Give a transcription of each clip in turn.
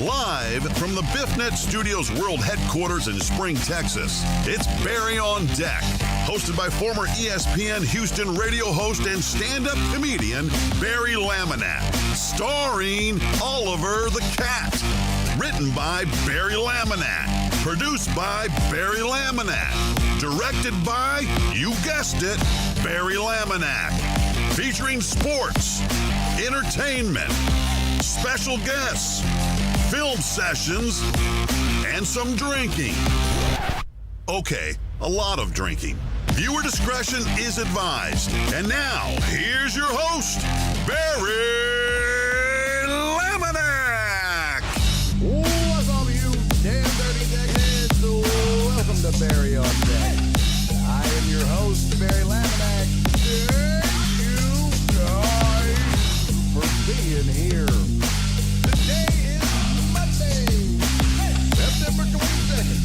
Live from the BiffNet Studios World Headquarters in Spring, Texas, it's Barry on Deck. Hosted by former ESPN Houston radio host and stand-up comedian Barry Laminack. Starring Oliver the Cat. Written by Barry Laminack. Produced by Barry Laminack. Directed by, you guessed it, Barry Laminack. Featuring sports, entertainment, special guests, film sessions, and some drinking. Okay, a lot of drinking. Viewer discretion is advised. And now, here's your host, Barry Laminack. What's up, you damn dirty deckheads? Welcome to Barry on Deck. I am your host, Barry Laminack. Thank you guys for being here. Today is Monday, September 22nd,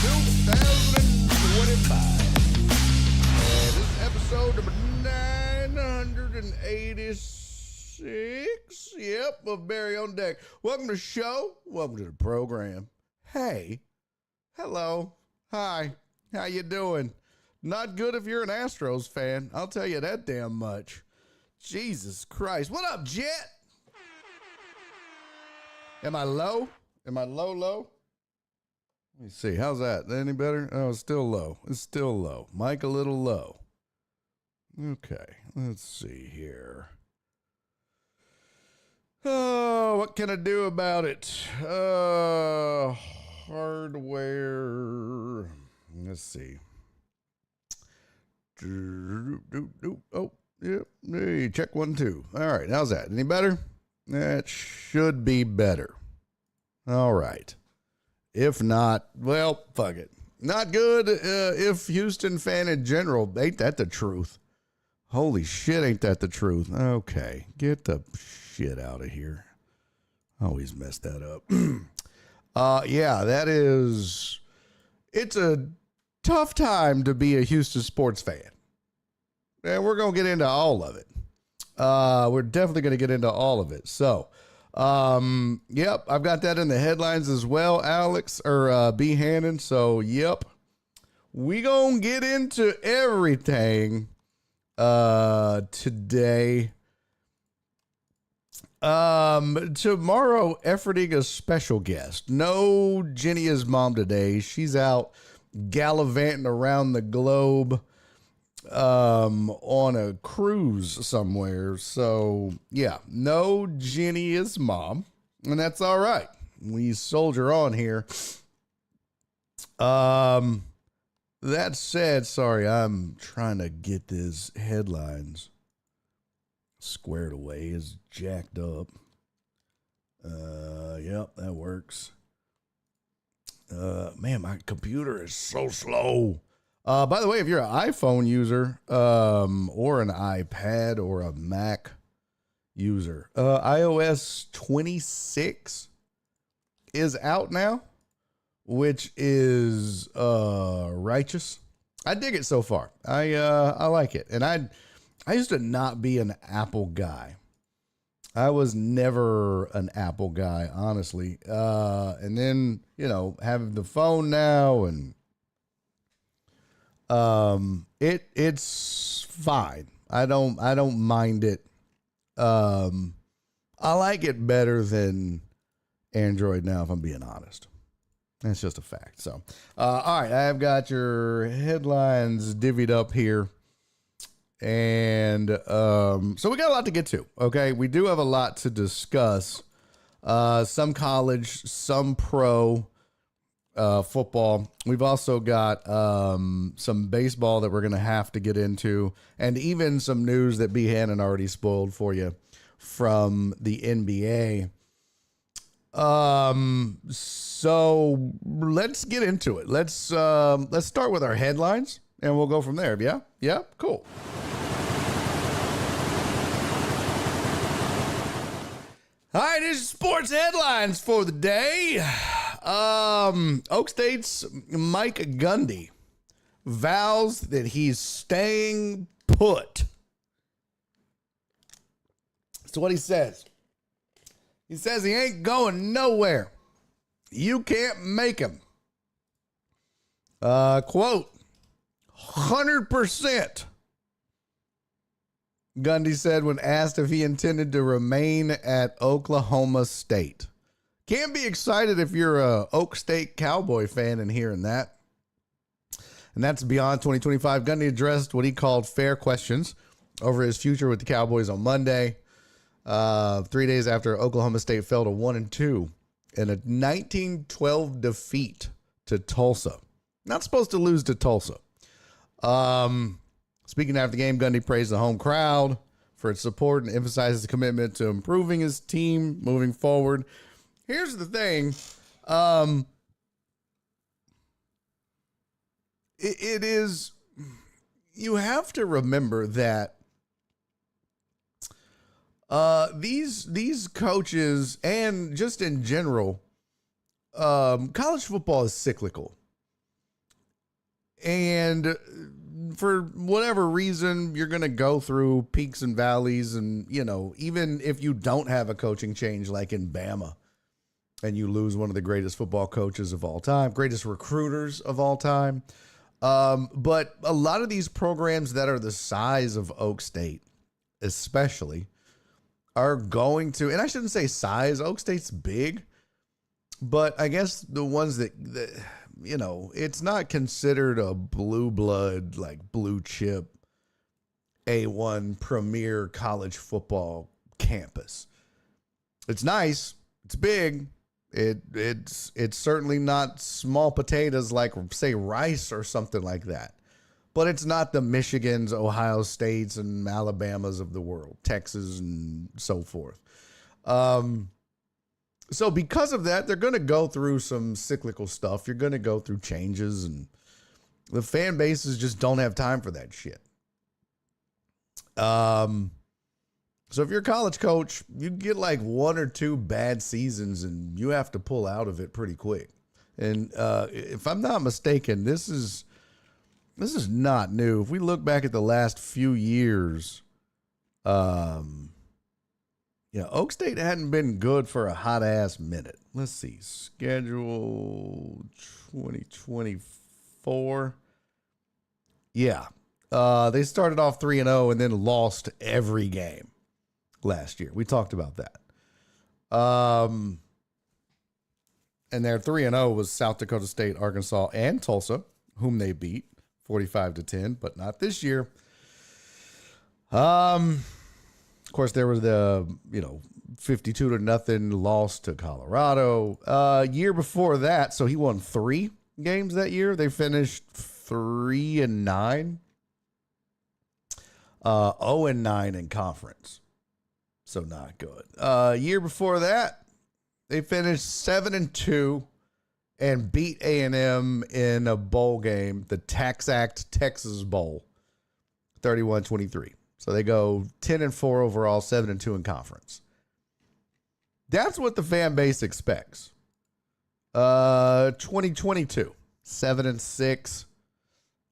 2025. And this is episode number 986. Yep, of Barry on Deck. Welcome to the show. Welcome to the program. Hey. Hello. Hi. How you doing? Not good if you're an Astros fan. I'll tell you that damn much. Jesus Christ. What up, Jet? Am I low? Am I low? Let me see. How's that? Any better? Oh, it's still low. It's still low. Mic a little low. Okay. Let's see here. Oh, what can I do about it? Hardware. Let's see. Oh, yep. Hey, check 1, 2. All right. How's that? Any better? That should be better. All right. If not, well, fuck it. Not good if Houston fan in general. Ain't that the truth? Holy shit, ain't that the truth? Okay. Get the shit out of here. Always mess that up. Yeah, that is, it's a tough time to be a Houston sports fan. And we're going to get into all of it. We're definitely going to get into all of it. So, yep, I've got that in the headlines as well, Alex, or B. Hannon. So, yep, we going to get into everything today. Tomorrow, efforting a special guest. No Jenny's mom today. She's out gallivanting around the globe on a cruise somewhere. So, yeah, no Jenny's mom, and that's all right. We soldier on here. That said, sorry, I'm trying to get these headlines squared away. Is jacked up. Yep, that works. Man, my computer is so slow. By the way, if you're an iPhone user, or an iPad or a Mac user, iOS 26 is out now, which is righteous. I dig it so far. I like it. And I used to not be an Apple guy. I was never an Apple guy, honestly. And then, you know, having the phone now, and it's fine. I don't mind it. I like it better than Android now, if I'm being honest. That's just a fact. So, all right, I've got your headlines divvied up here. And so we got a lot to get to, okay? We do have a lot to discuss. Some college, some pro football. We've also got some baseball that we're going to have to get into, and even some news that B. Hannon already spoiled for you from the NBA. So let's get into it. Let's start with our headlines, and we'll go from there. Yeah? Yeah? Cool. All right, this is sports headlines for the day. Oak State's Mike Gundy vows that he's staying put. That's what he says. He says he ain't going nowhere. You can't make him. Quote, 100%. Gundy said when asked if he intended to remain at Oklahoma State. Can't be excited if you're a Oak State Cowboy fan and hearing that. And that's beyond 2025. Gundy addressed what he called fair questions over his future with the Cowboys on Monday, 3 days after Oklahoma State fell to 1-2 in a 19-12 defeat to Tulsa. Not supposed to lose to Tulsa. Speaking after the game, Gundy praised the home crowd for its support and emphasizes the commitment to improving his team moving forward. Here's the thing. It is, you have to remember that these coaches and just in general, college football is cyclical. And for whatever reason, you're going to go through peaks and valleys. And, you know, even if you don't have a coaching change like in Bama and you lose one of the greatest football coaches of all time, greatest recruiters of all time. But a lot of these programs that are the size of Oak State, especially, are going to, and I shouldn't say size, Oak State's big, but I guess the ones that you know, it's not considered a blue blood, like blue chip, A1 premier college football campus. It's nice. It's big. It's certainly not small potatoes like, say, Rice or something like that. But it's not the Michigans, Ohio States, and Alabamas of the world, Texas, and so forth. So because of that, they're going to go through some cyclical stuff. You're going to go through changes, and the fan bases just don't have time for that shit. So if you're a college coach, you get like 1 or 2 bad seasons, and you have to pull out of it pretty quick. And if I'm not mistaken, this is not new. If we look back at the last few years, Oak State hadn't been good for a hot ass minute. Let's see, schedule 2024. Yeah, they started off 3-0 and then lost every game last year. We talked about that. And their 3-0 was South Dakota State, Arkansas, and Tulsa, whom they beat 45-10, but not this year. Of course, there was the 52-0 loss to Colorado. Year before that, so he won 3 games that year. They finished 3-9, 0-9 in conference, so not good. Year before that, they finished 7-2 and beat A&M in a bowl game, the Tax Act Texas Bowl, 31-23. So they go 10-4 overall, 7-2 in conference. That's what the fan base expects. 2022, 7-6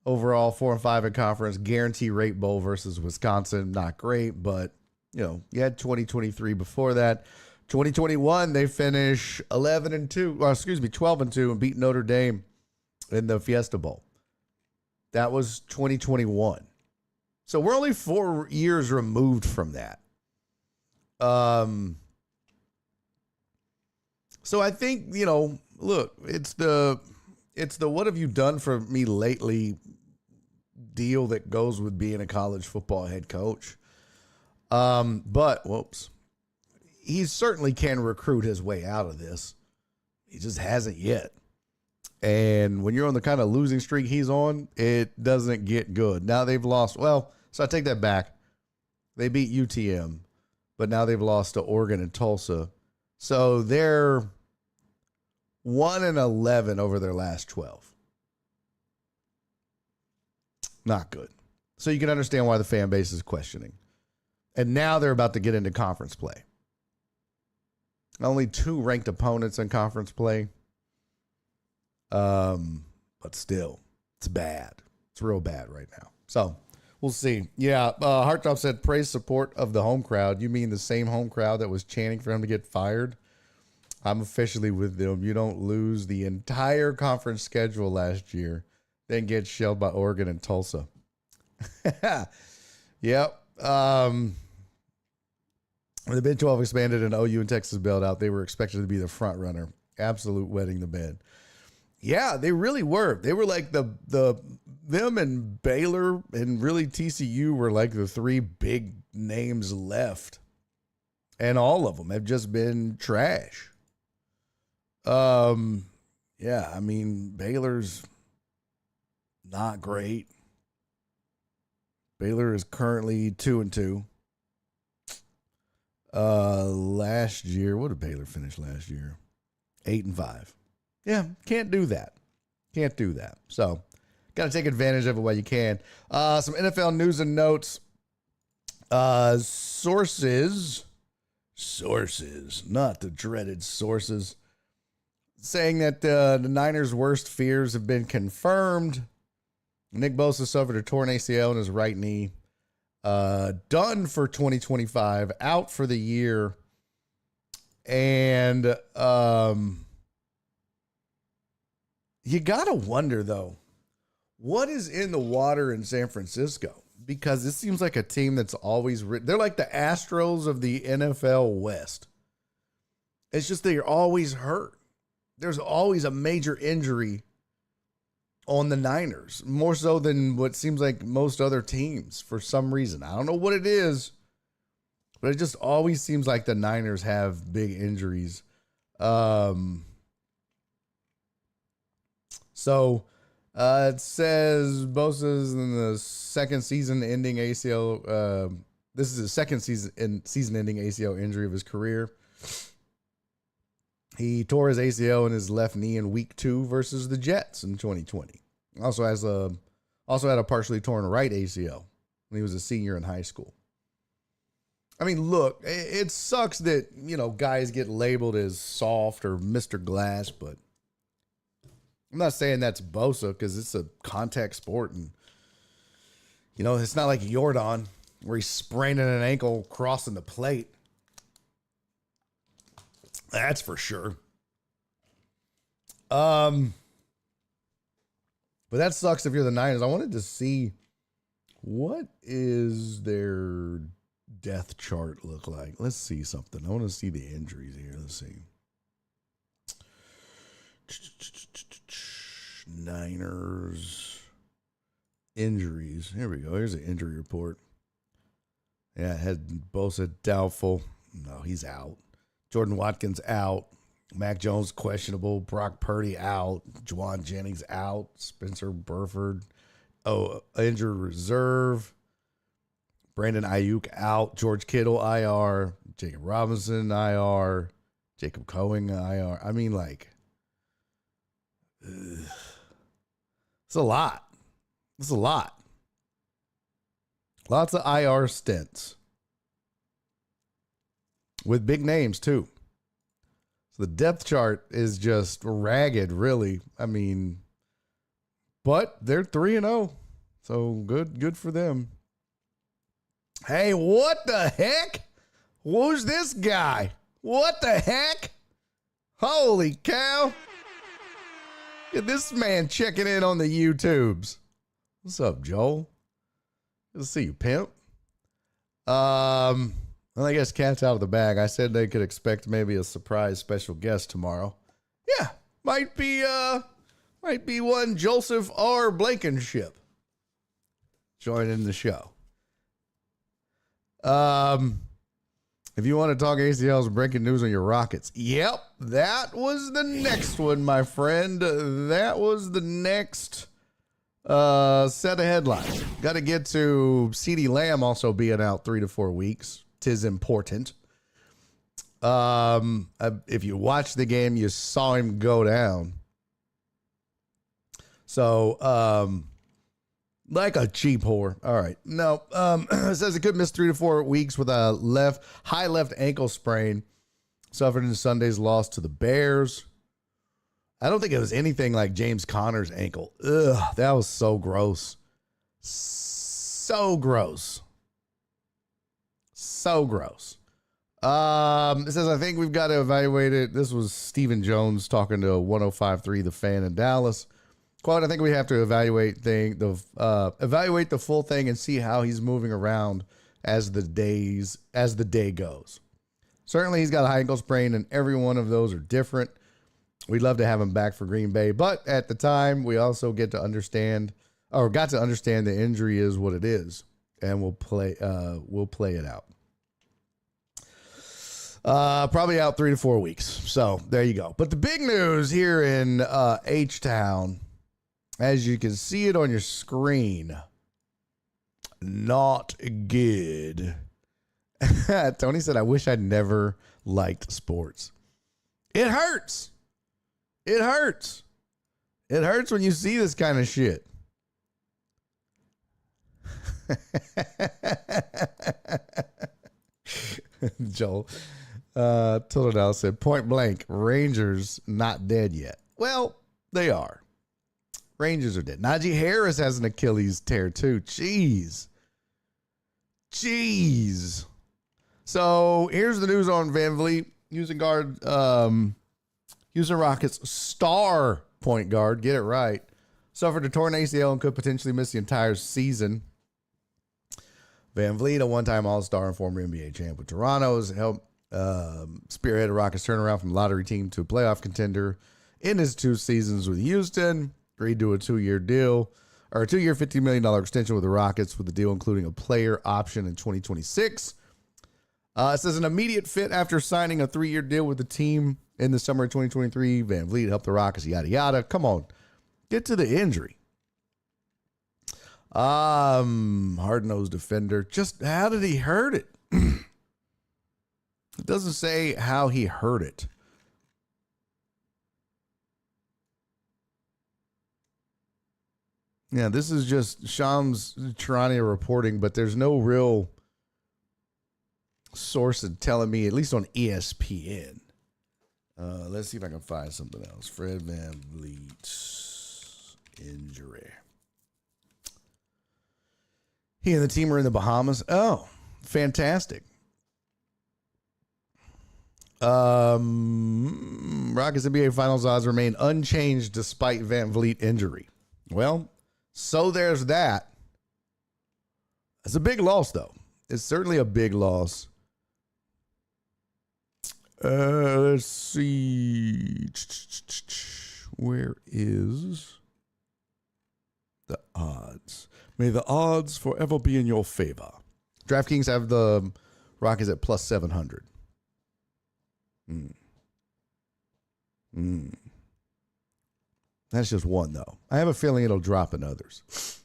overall, 4-5 in conference. Guarantee rate bowl versus Wisconsin, not great, but you had 2023 before that. 2021, they finish 12-2 and beat Notre Dame in the Fiesta Bowl. That was 2021. So we're only 4 years removed from that. So I think, look, it's the what have you done for me lately deal that goes with being a college football head coach. But he certainly can recruit his way out of this. He just hasn't yet. And when you're on the kind of losing streak he's on, it doesn't get good. Now they've lost. Well, so I take that back. They beat UTM, but now they've lost to Oregon and Tulsa. So they're 1-11 over their last 12. Not good. So you can understand why the fan base is questioning. And now they're about to get into conference play. Only 2 ranked opponents in conference play. But still, it's bad. It's real bad right now. So We'll see. Yeah, Heartthrob said praise support of the home crowd. You mean the same home crowd that was chanting for him to get fired? I'm officially with them. You don't lose the entire conference schedule last year, then get shelled by Oregon and Tulsa. Yep. When the Big 12 expanded and OU and Texas bailed out, they were expected to be the front runner. Absolute wetting the bed. Yeah, they really were. They were like them and Baylor and really TCU were like the three big names left. And all of them have just been trash. Yeah, I mean, Baylor's not great. Baylor is currently 2-2. Last year, what did Baylor finish last year? 8-5. Yeah, can't do that. Can't do that. So, got to take advantage of it while you can. Some NFL news and notes. Sources, not the dreaded sources, saying that the Niners' worst fears have been confirmed. Nick Bosa suffered a torn ACL in his right knee. Done for 2025, out for the year. And you got to wonder, though, what is in the water in San Francisco? Because it seems like a team that's always they're like the Astros of the NFL West. It's just they're always hurt. There's always a major injury on the Niners, more so than what seems like most other teams for some reason. I don't know what it is, but it just always seems like the Niners have big injuries. So it says Bosa's in the second season-ending ACL. This is his second season-ending ACL injury of his career. He tore his ACL in his left knee in week 2 versus the Jets in 2020. Also had a partially torn right ACL when he was a senior in high school. I mean, look, it sucks that, guys get labeled as soft or Mr. Glass, but I'm not saying that's Bosa because it's a contact sport. And, it's not like Jordan where he's spraining an ankle crossing the plate. That's for sure. But that sucks if you're the Niners. I wanted to see what is their death chart look like. Let's see something. I want to see the injuries here. Let's see. Niners injuries. Here we go. Here's an injury report. Yeah, had Bosa doubtful. No, he's out. Jordan Watkins out. Mac Jones questionable. Brock Purdy out. Juwan Jennings out. Spencer Burford, injured reserve. Brandon Ayuk out. George Kittle IR. Jacob Robinson IR. Jacob Cohen IR. I mean, it's a lot. It's a lot. Lots of IR stints. With big names, too. So the depth chart is just ragged, really. I mean, but they're 3-0. So good for them. Hey, what the heck? Who's this guy? What the heck? Holy cow. Look at this man checking in on the YouTubes. What's up, Joel? Good to see you, pimp. Well, I guess cat's out of the bag. I said they could expect maybe a surprise special guest tomorrow. Yeah, might be one Joseph R. Blankenship joining the show. If you want to talk ACLs and breaking news on your Rockets, yep, that was the next one, my friend. That was the next set of headlines. Got to get to CeeDee Lamb also being out 3 to 4 weeks. 'Tis important. If you watched the game, you saw him go down. So, like a cheap whore. All right. No, it says it could miss 3 to 4 weeks with a high left ankle sprain. Suffered in Sunday's loss to the Bears. I don't think it was anything like James Conner's ankle. Ugh, that was so gross. So gross. So gross. It says, I think we've got to evaluate it. This was Stephen Jones talking to 105.3 The Fan in Dallas. Quote, I think we have to evaluate the full thing and see how he's moving around as the day goes. Certainly he's got a high ankle sprain and every one of those are different. We'd love to have him back for Green Bay, but at the time we also got to understand the injury is what it is, and we'll play it out. Probably out 3 to 4 weeks. So there you go. But the big news here in H-Town, as you can see it on your screen, not good. Tony said, I wish I'd never liked sports. It hurts. It hurts. It hurts when you see this kind of shit. Joel Totodal said, point blank, Rangers not dead yet. Well, they are. Rangers are dead. Najee Harris has an Achilles tear too. Jeez. So here's the news on Van Vliet. Houston Rockets star point guard, get it right, suffered a torn ACL and could potentially miss the entire season. Van Vliet, a one-time All-Star and former NBA champ with Toronto, has helped spearhead a Rockets turnaround from lottery team to a playoff contender in his 2 seasons with Houston. Agreed to a 2-year deal, or a 2-year, $50 million extension with the Rockets, with the deal including a player option in 2026. It says an immediate fit after signing a 3-year deal with the team in the summer of 2023. Van Vliet helped the Rockets, yada, yada. Come on, get to the injury. Hard-nosed defender. Just how did he hurt it? It doesn't say how he hurt it. Yeah, this is just Shams Charania reporting, but there's no real source of telling me, at least on ESPN. Let's see if I can find something else. Fred Van Vliet's injury. He and the team are in the Bahamas. Oh, fantastic. Rockets NBA Finals odds remain unchanged despite Van Vliet injury. Well, so there's that. It's a big loss, though. It's certainly a big loss. Let's see. Where is the odds? May the odds forever be in your favor. DraftKings have the Rockets at plus 700. That's just one, though. I have a feeling it'll drop in others.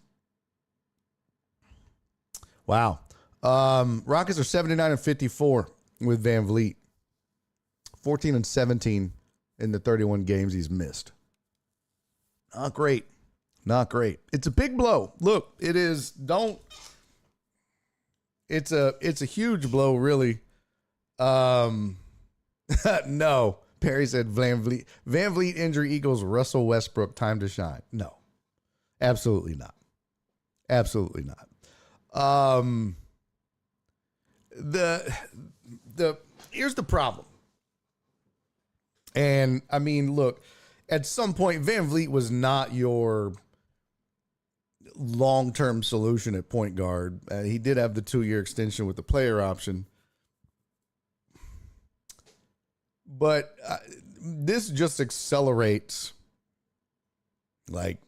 Wow. Rockets are 79-54 with Van Vliet. 14-17 in the 31 games he's missed. Not great. Not great. It's a big blow. Look, it is. It's a huge blow, really. No. Perry said Van Vliet injury equals Russell Westbrook time to shine. No. Absolutely not. Absolutely not. Here's the problem. And I mean, look, at some point Van Vliet was not your long-term solution at point guard. He did have the 2-year extension with the player option. But this just accelerates, like,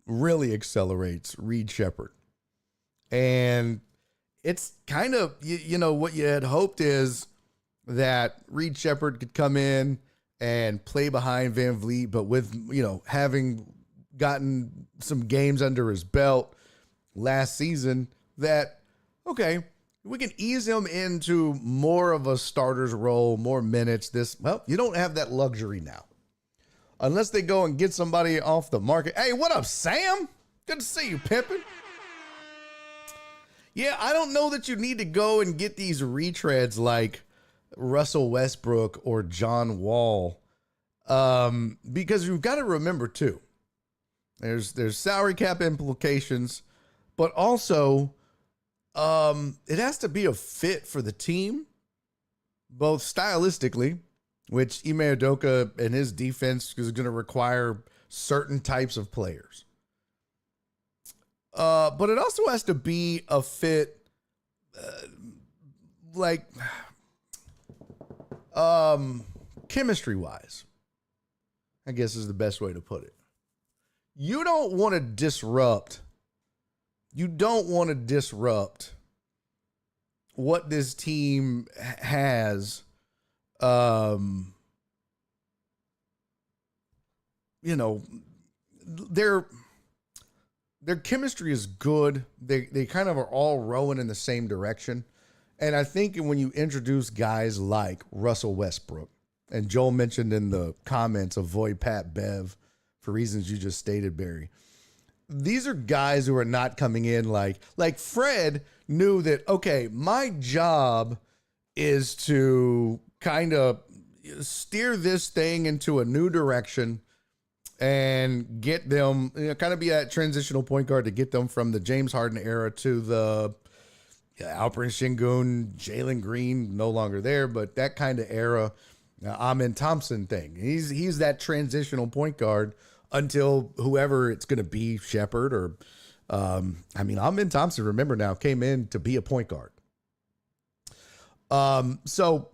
really accelerates Reed Shepherd. And it's kind of, you know, what you had hoped is that Reed Shepherd could come in and play behind Van Vliet, but with, you know, having gotten some games under his belt last season, that, okay, we can ease him into more of a starter's role, more minutes. Well, you don't have that luxury now. Unless they go and get somebody off the market. Hey, what up, Sam? Good to see you, pimpin'. Yeah, I don't know that you need to go and get these retreads like Russell Westbrook or John Wall. Because you've got to remember, too, there's salary cap implications, but also it has to be a fit for the team, both stylistically, which Ime Udoka and his defense is going to require certain types of players. But it also has to be a fit, chemistry wise, I guess is the best way to put it. You don't want to disrupt what this team has. Their chemistry is good. They kind of are all rowing in the same direction. And I think when you introduce guys like Russell Westbrook, and Joel mentioned in the comments, avoid Pat Bev for reasons you just stated, Barry. These are guys who are not coming in like Fred knew that, okay, my job is to kind of steer this thing into a new direction and get them, kind of be that transitional point guard to get them from the James Harden era to the Alperen Şengün, Jalen Green, no longer there, but that kind of era, Amen Thompson thing. He's that transitional point guard until whoever it's going to be, Shepherd or, Amen Thompson, remember now, came in to be a point guard. So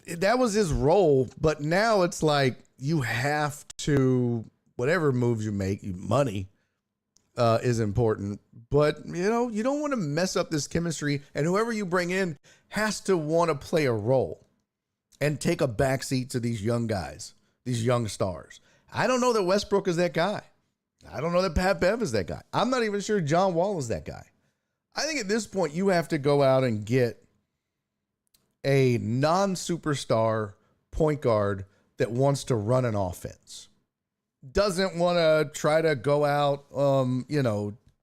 that was his role, but now it's like you have to, whatever moves you make, money is important, but you don't want to mess up this chemistry, and whoever you bring in has to want to play a role and take a backseat to these young guys, these young stars. I don't know that Westbrook is that guy. I don't know that Pat Bev is that guy. I'm not even sure John Wall is that guy. I think at this point you have to go out and get a non-superstar point guard that wants to run an offense. Doesn't want to try to go out,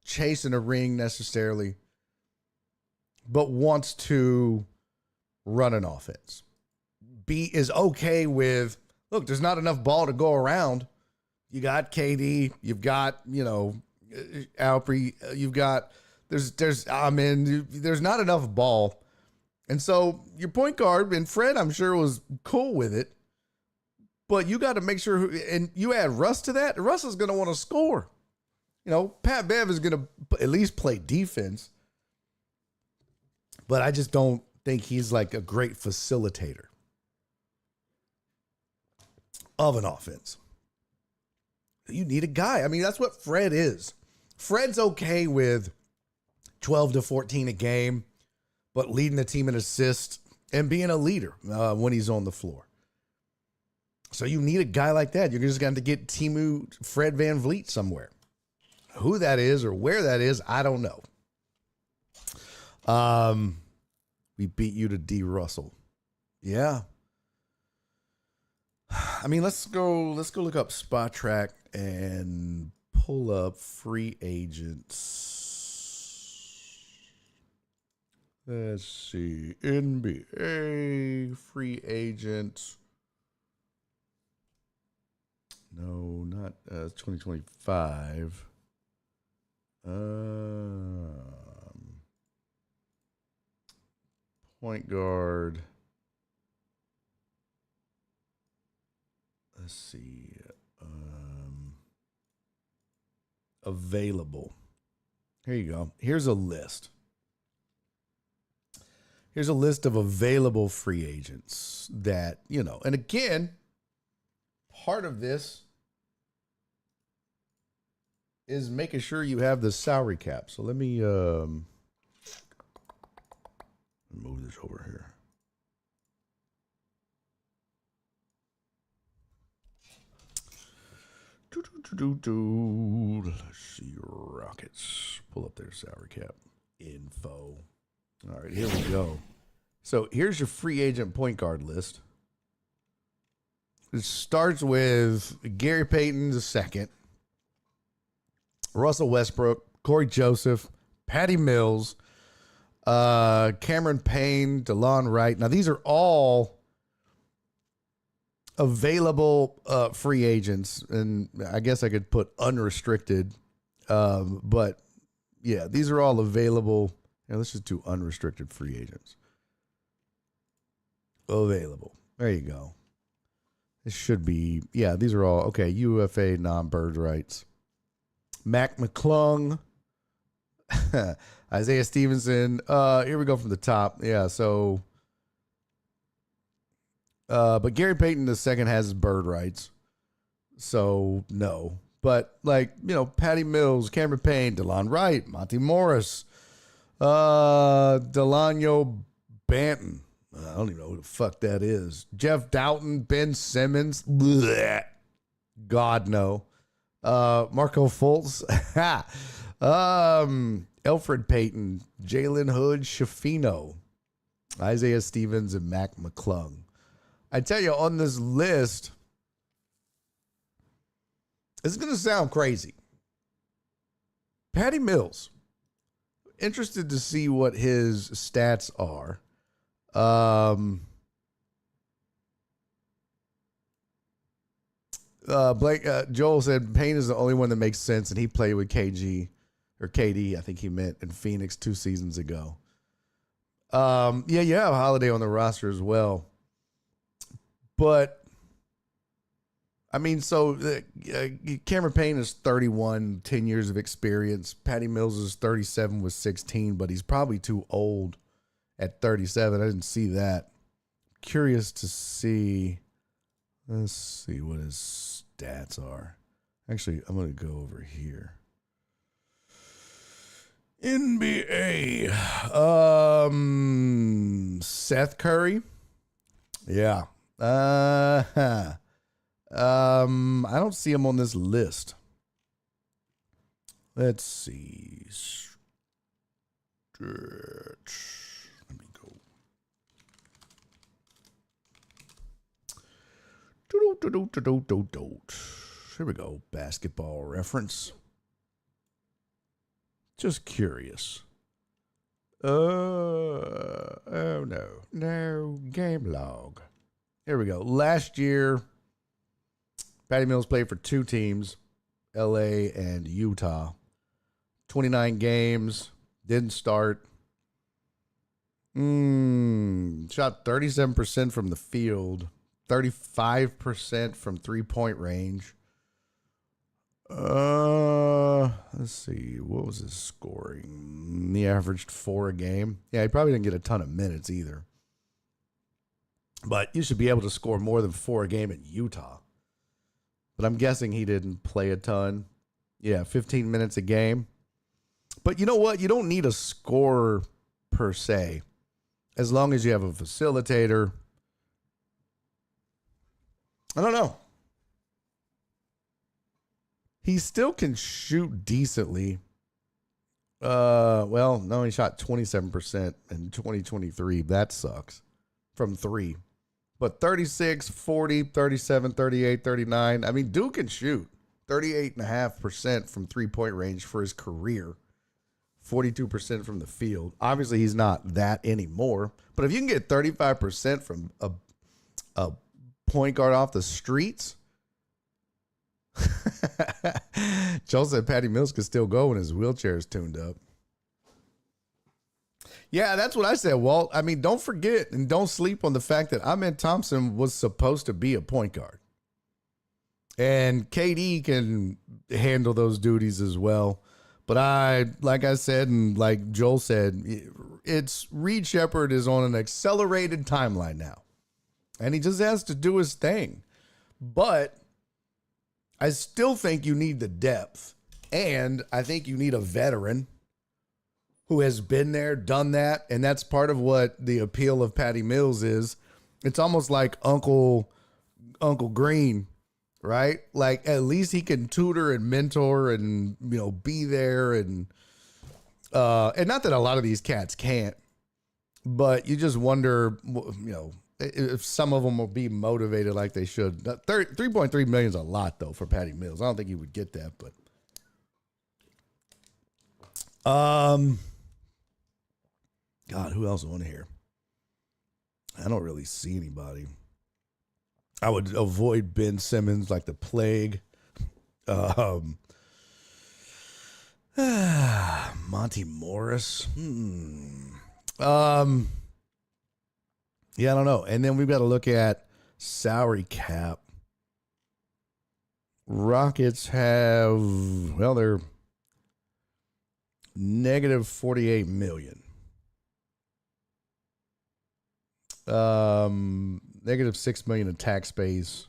chasing a ring necessarily, but wants to run an offense. Is okay with, look, there's not enough ball to go around. You got KD, you've got, Alpre, you've got, there's not enough ball. And so your point guard, and Fred, I'm sure, was cool with it. But you got to make sure, and you add Russ to that, Russ is going to want to score. Pat Bev is going to at least play defense. But I just don't think he's like a great facilitator of an offense. You need a guy. That's what Fred is. Fred's okay with 12 to 14 a game, but leading the team in assists and being a leader when he's on the floor. So you need a guy like that. You're just going to get Timu Fred Van Vliet somewhere. Who that is or where that is, I don't know. We beat you to D. Russell. Yeah. Let's go look up Spot Track and pull up free agents. Let's see. NBA free agents. No, not 2025. Point guard. Let's see. Available. Here you go. Here's a list. Here's a list of available free agents that, and again, part of this is making sure you have the salary cap. So let me move this over here. Let's see, Rockets. Pull up their salary cap info. All right, here we go. So here's your free agent point guard list. It starts with Gary Payton II, Russell Westbrook, Corey Joseph, Patty Mills, Cameron Payne, DeLon Wright. Now, these are all available free agents, and I guess I could put unrestricted But yeah, these are all available. Let's just do unrestricted free agents. Available. There you go. This should be, yeah, these are all, okay, UFA non-bird rights. Mac McClung. Isaiah Stevenson. Here we go from the top. Yeah, so, but Gary Payton II has his bird rights. So, no. But, like, Patty Mills, Cameron Payne, DeLon Wright, Monty Morris, Delano Banton. I don't even know who the fuck that is. Jeff Doughton, Ben Simmons. Blech. God, no. Marco Fultz. Elfrid Payton, Jalen Hood, Shafino, Isaiah Stevens, and Mac McClung. I tell you, on this list, it's going to sound crazy. Patty Mills. Interested to see what his stats are. Joel said Payne is the only one that makes sense, and he played with KD, I think he meant, in Phoenix 2 seasons ago. Yeah, you have Holiday on the roster as well. But, I mean, so Cameron Payne is 31, 10 years of experience. Patty Mills is 37 with 16, but he's probably too old at 37. I didn't see that. Curious to see. Let's see what his stats are. Actually, I'm going to go over here. NBA. Seth Curry. Yeah. I don't see him on this list. Let's see. Let me go. Here we go. Basketball reference. Just curious. Oh no, game log. Here we go. Last year, Patty Mills played for 2 teams, LA and Utah. 29 games, didn't start. Shot 37% from the field, 35% from 3-point range. Let's see. What was his scoring? He averaged 4 a game. Yeah, he probably didn't get a ton of minutes either. But you should be able to score more than 4 a game in Utah. But I'm guessing he didn't play a ton. Yeah, 15 minutes a game. But you know what? You don't need a scorer per se, as long as you have a facilitator. I don't know. He still can shoot decently. Well, no, he shot 27% in 2023. That sucks. From 3. But 36, 40, 37, 38, 39. I mean, Duke can shoot 38.5% from 3-point range for his career. 42% from the field. Obviously, he's not that anymore. But if you can get 35% from a point guard off the streets, Joe said Patty Mills could still go when his wheelchair is tuned up. Yeah, that's what I said, Walt. I mean, don't forget and don't sleep on the fact that Ahmed Thompson was supposed to be a point guard. And KD can handle those duties as well. But like I said, and like Joel said, Reed Shepherd is on an accelerated timeline now. And he just has to do his thing. But I still think you need the depth. And I think you need a veteran who has been there, done that. And that's part of what the appeal of Patty Mills is. It's almost like Uncle Green, right? Like, at least he can tutor and mentor and, be there. And not that a lot of these cats can't, but you just wonder, if some of them will be motivated like they should. 3.3 million is a lot, though, for Patty Mills. I don't think he would get that, but God, who else on here? I don't really see anybody. I would avoid Ben Simmons like the plague. Monty Morris. Yeah, I don't know. And then we've got to look at salary cap. Rockets have, well, they're negative $48 million. Negative $6 million in tax base.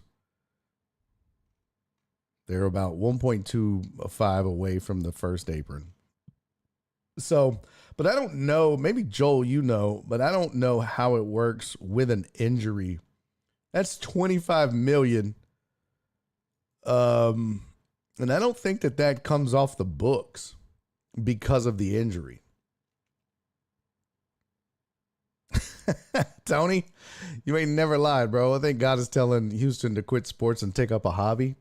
They're about 1.25 away from the first apron. So, but I don't know, maybe Joel, you know, but I don't know how it works with an injury. That's $25 million. And I don't think that comes off the books because of the injury. Tony, you ain't never lied, bro. I think God is telling Houston to quit sports and take up a hobby.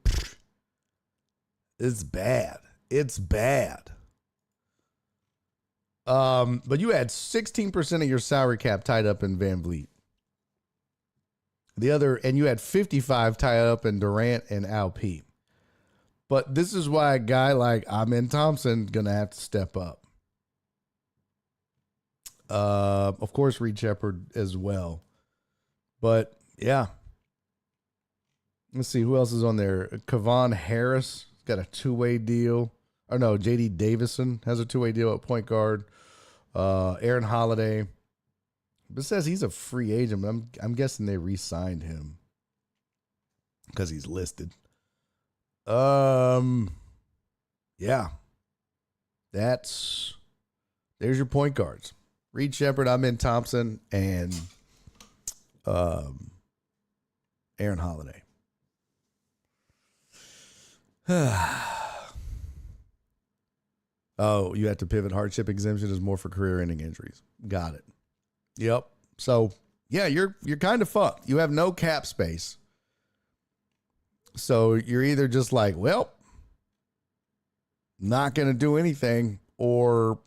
It's bad. It's bad. But you had 16% of your salary cap tied up in Van Vliet. And you had 55 tied up in Durant and Al P. But this is why a guy like Amen Thompson gonna have to step up. Of course, Reed Shepard as well. But yeah. Let's see who else is on there. Kevon Harris got a two-way deal. Or no, J.D. Davison has a two-way deal at point guard. Aaron Holiday. But it says he's a free agent, but I'm guessing they re-signed him because he's listed. Yeah. There's your point guards. Reed Shepard, Amen Thompson, and Aaron Holiday. Oh, you have to pivot. Hardship exemption is more for career-ending injuries. Got it. Yep. So, yeah, you're kind of fucked. You have no cap space. So you're either just like, well, not going to do anything, or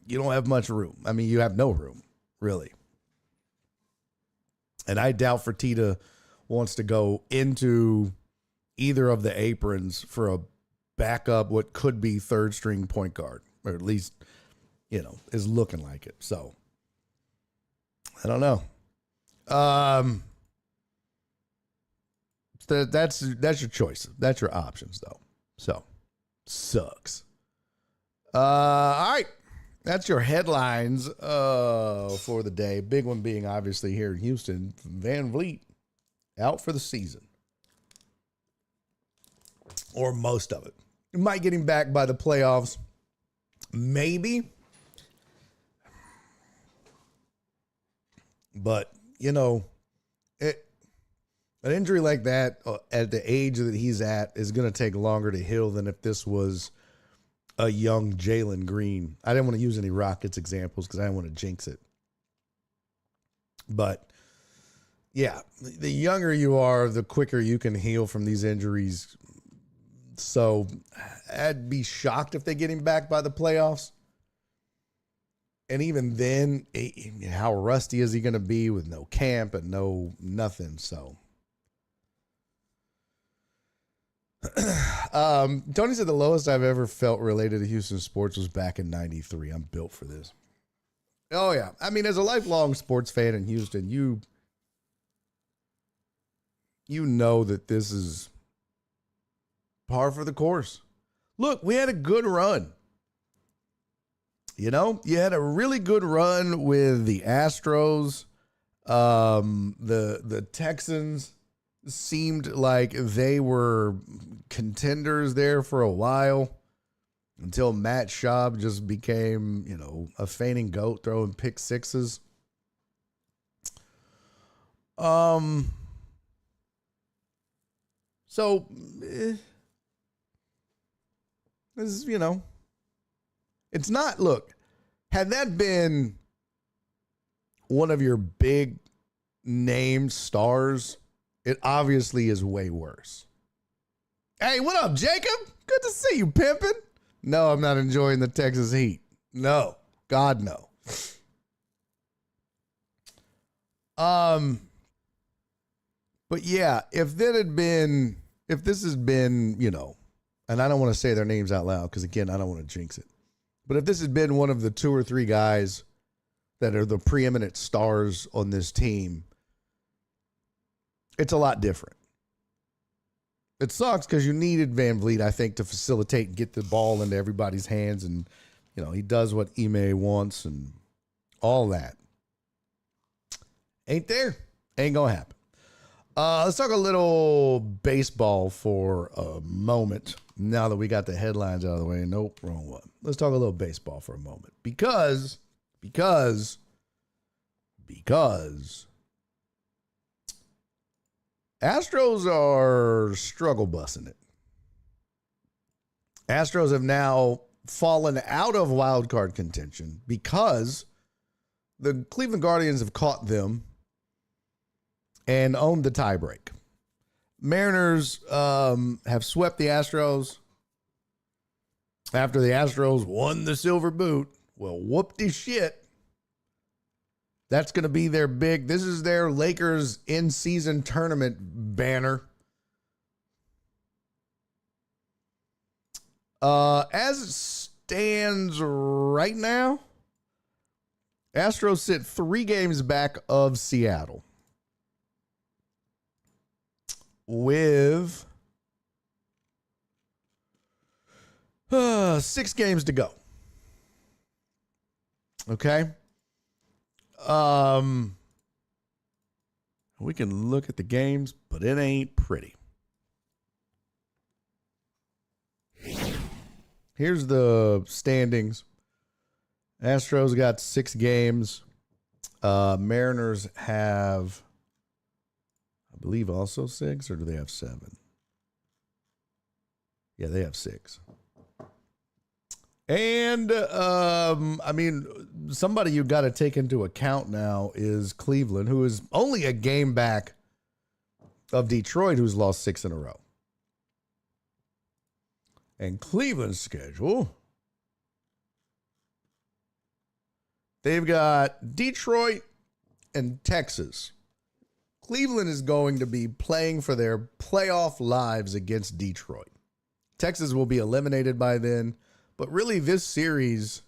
you don't have much room. I mean, you have no room, really. And I doubt Fertitta wants to go into either of the aprons for a backup, what could be third string point guard, or at least, is looking like it. So I don't know. That's your choice. That's your options, though. So sucks. All right. That's your headlines for the day. Big one being obviously here in Houston, Van Vliet out for the season. Or most of it. You might get him back by the playoffs. Maybe. But, an injury like that at the age that he's at is going to take longer to heal than if this was a young Jalen Green. I didn't want to use any Rockets examples because I didn't want to jinx it. But, yeah, the younger you are, the quicker you can heal from these injuries. So I'd be shocked if they get him back by the playoffs. And even then, how rusty is he going to be with no camp and no nothing? So, Tony said the lowest I've ever felt related to Houston sports was back in '93. I'm built for this. Oh, yeah. I mean, as a lifelong sports fan in Houston, you know that this is par for the course. Look, we had a good run. You had a really good run with the Astros. The Texans seemed like they were contenders there for a while until Matt Schaub just became, a fainting goat throwing pick sixes. So this is, it's not, look, had that been one of your big name stars, it obviously is way worse. Hey, what up, Jacob? Good to see you, pimpin'. No, I'm not enjoying the Texas heat. No, God, no. But yeah, if this has been, and I don't want to say their names out loud because, again, I don't want to jinx it. But if this had been one of the 2 or 3 guys that are the preeminent stars on this team, it's a lot different. It sucks because you needed Van Vliet, I think, to facilitate and get the ball into everybody's hands. And, he does what Ime wants and all that. Ain't there. Ain't going to happen. Let's talk a little baseball for a moment. Now that we got the headlines out of the way. Nope, wrong one. Let's talk a little baseball for a moment. Because Astros are struggle busting it. Astros have now fallen out of wild card contention because the Cleveland Guardians have caught them and owned the tiebreak. Mariners have swept the Astros after the Astros won the silver boot. Well, whoop-de-shit. That's going to be their this is their Lakers in-season tournament banner. As it stands right now, Astros sit 3 games back of Seattle with 6 games to go. Okay. We can look at the games, but it ain't pretty. Here's the standings. Astros got 6 games. Mariners have, I believe, also 6, or do they have 7? Yeah, they have 6. And, somebody you got to take into account now is Cleveland, who is only a game back of Detroit, who's lost 6 in a row. And Cleveland's schedule, they've got Detroit and Texas. Cleveland is going to be playing for their playoff lives against Detroit. Texas will be eliminated by then. But really, this series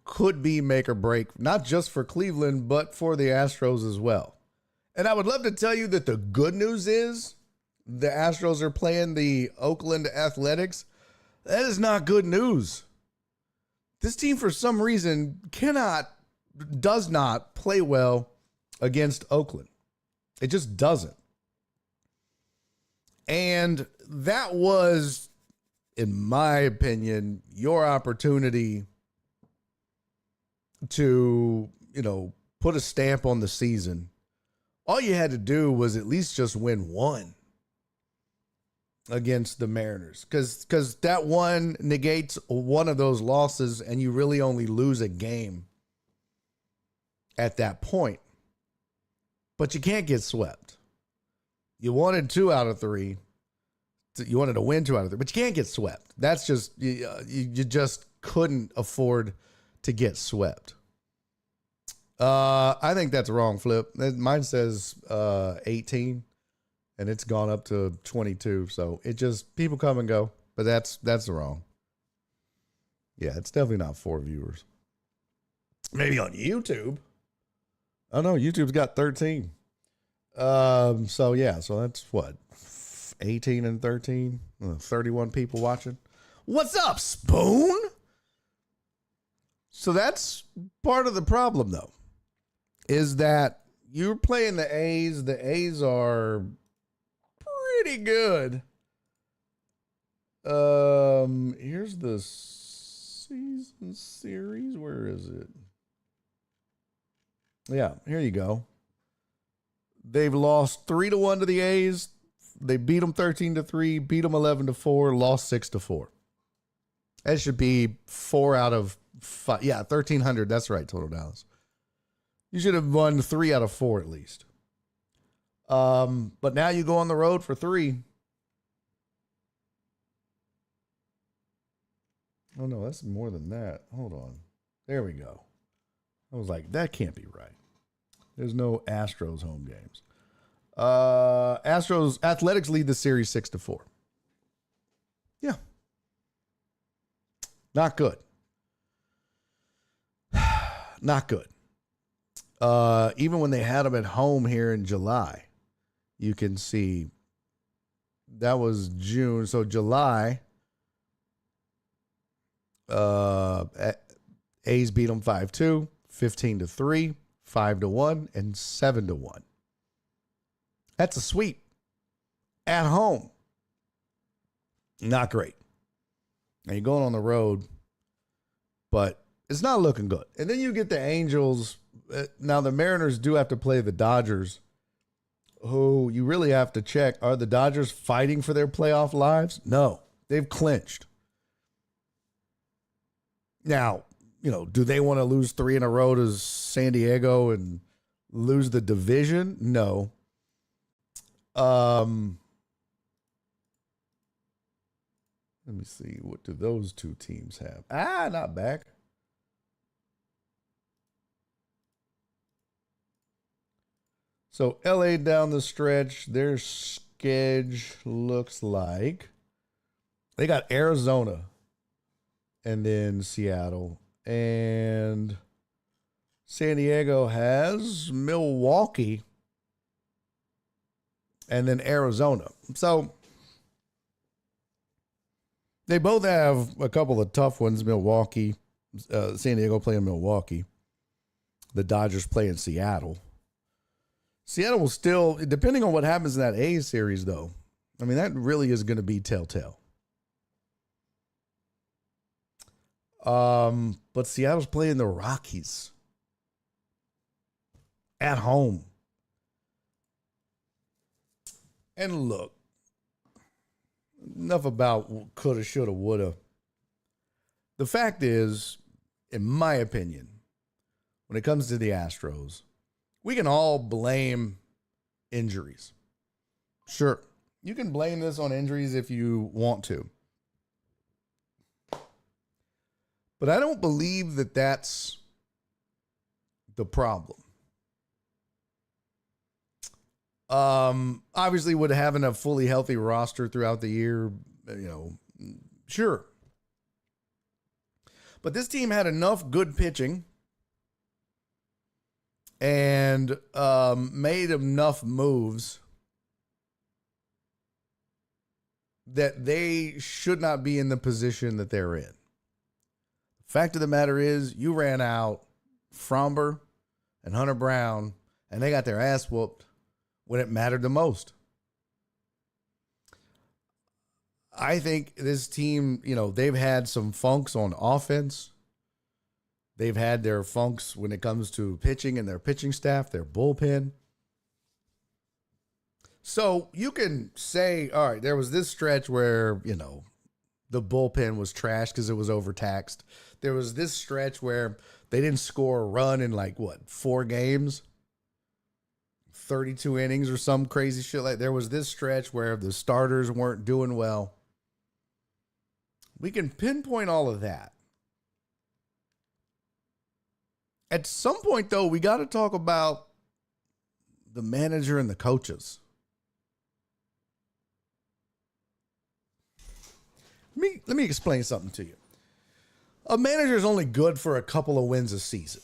could be make or break, not just for Cleveland, but for the Astros as well. And I would love to tell you that the good news is the Astros are playing the Oakland Athletics. That is not good news. This team, for some reason, does not play well against Oakland. It just doesn't. And that was, in my opinion, your opportunity to, put a stamp on the season. All you had to do was at least just win 1 against the Mariners, because that one negates one of those losses, and you really only lose a game at that point. But you can't get swept. You wanted 2 out of 3. You wanted to win 2 out of 3, but you can't get swept. That's just, you just couldn't afford to get swept. I think that's wrong, Flip. Mine says 18, and it's gone up to 22. So it just, people come and go, but that's wrong. Yeah, it's definitely not 4 viewers. Maybe on YouTube. Oh no, YouTube's got 13. So that's what? 18 and 13, 31 people watching. What's up, Spoon? So that's part of the problem, though, is that you're playing the A's. The A's are pretty good. Here's the season series. Where is it? Yeah, here you go. They've lost 3-1 to the A's. They beat them 13-3, beat them 11-4, lost 6-4. That should be 4 out of 5. Yeah, 1,300. That's right, total Dallas. You should have won 3 out of 4 at least. But now you go on the road for 3. Oh, no, that's more than that. Hold on. There we go. I was like, that can't be right. There's no Astros home games. Athletics lead the series 6-4. Yeah. Not good. Not good. Even when they had them at home here in July, you can see that was June. So July, A's beat them 5-2, 15-3, 5-1, and 7-1. That's a sweep at home. Not great. And you're going on the road, but it's not looking good. And then you get the Angels. Now, the Mariners do have to play the Dodgers, who you really have to check. Are the Dodgers fighting for their playoff lives? No, they've clinched. Now, do they want to lose 3 in a row to San Diego and lose the division? No. Let me see. What do those two teams have? Not back. So LA down the stretch, their schedule looks like they got Arizona and then Seattle, and San Diego has Milwaukee and then Arizona. So they both have a couple of tough ones. Milwaukee, San Diego playing Milwaukee. The Dodgers playing Seattle. Seattle will still, depending on what happens in that A's series, though, I mean, that really is going to be telltale. But Seattle's playing the Rockies at home. And look, enough about coulda, shoulda, woulda. The fact is, in my opinion, when it comes to the Astros, we can all blame injuries. Sure, you can blame this on injuries if you want to. But I don't believe that that's the problem. Obviously, would having a fully healthy roster throughout the year, sure. But this team had enough good pitching and made enough moves that they should not be in the position that they're in. Fact of the matter is, you ran out Fromber and Hunter Brown, and they got their ass whooped when it mattered the most. I think this team, they've had some funks on offense. They've had their funks when it comes to pitching and their pitching staff, their bullpen. So you can say, all right, there was this stretch where, the bullpen was trash because it was overtaxed. There was this stretch where they didn't score a run in 4 games, 32 innings or some crazy shit. There was this stretch where the starters weren't doing well. We can pinpoint all of that. At some point, though, we got to talk about the manager and the coaches. Let me explain something to you. A manager is only good for a couple of wins a season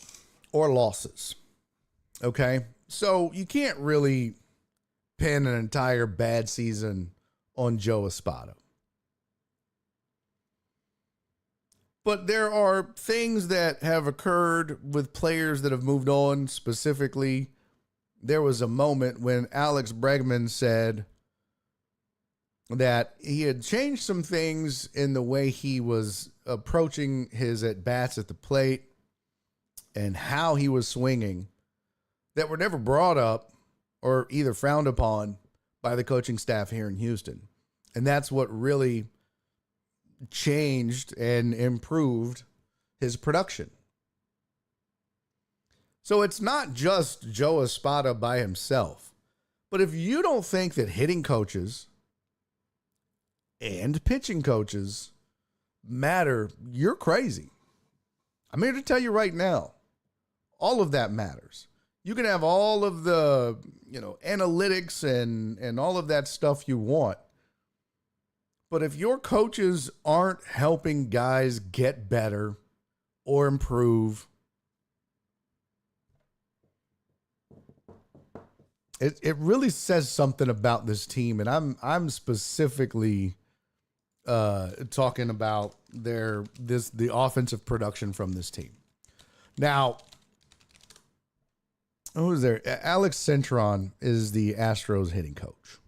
or losses. Okay? So you can't really pin an entire bad season on Joe Espada. But there are things that have occurred with players that have moved on. Specifically, there was a moment when Alex Bregman said that he had changed some things in the way he was approaching his at-bats at the plate and how he was swinging that were never brought up or either frowned upon by the coaching staff here in Houston. And that's what really changed and improved his production. So it's not just Joe Espada by himself. But if you don't think that hitting coaches and pitching coaches matter, you're crazy. I'm here to tell you right now, all of that matters. You can have all of the, analytics and all of that stuff you want. But if your coaches aren't helping guys get better or improve, it really says something about this team. And I'm specifically talking about the offensive production from this team. Now, who is there? Alex Cintron is the Astros hitting coach.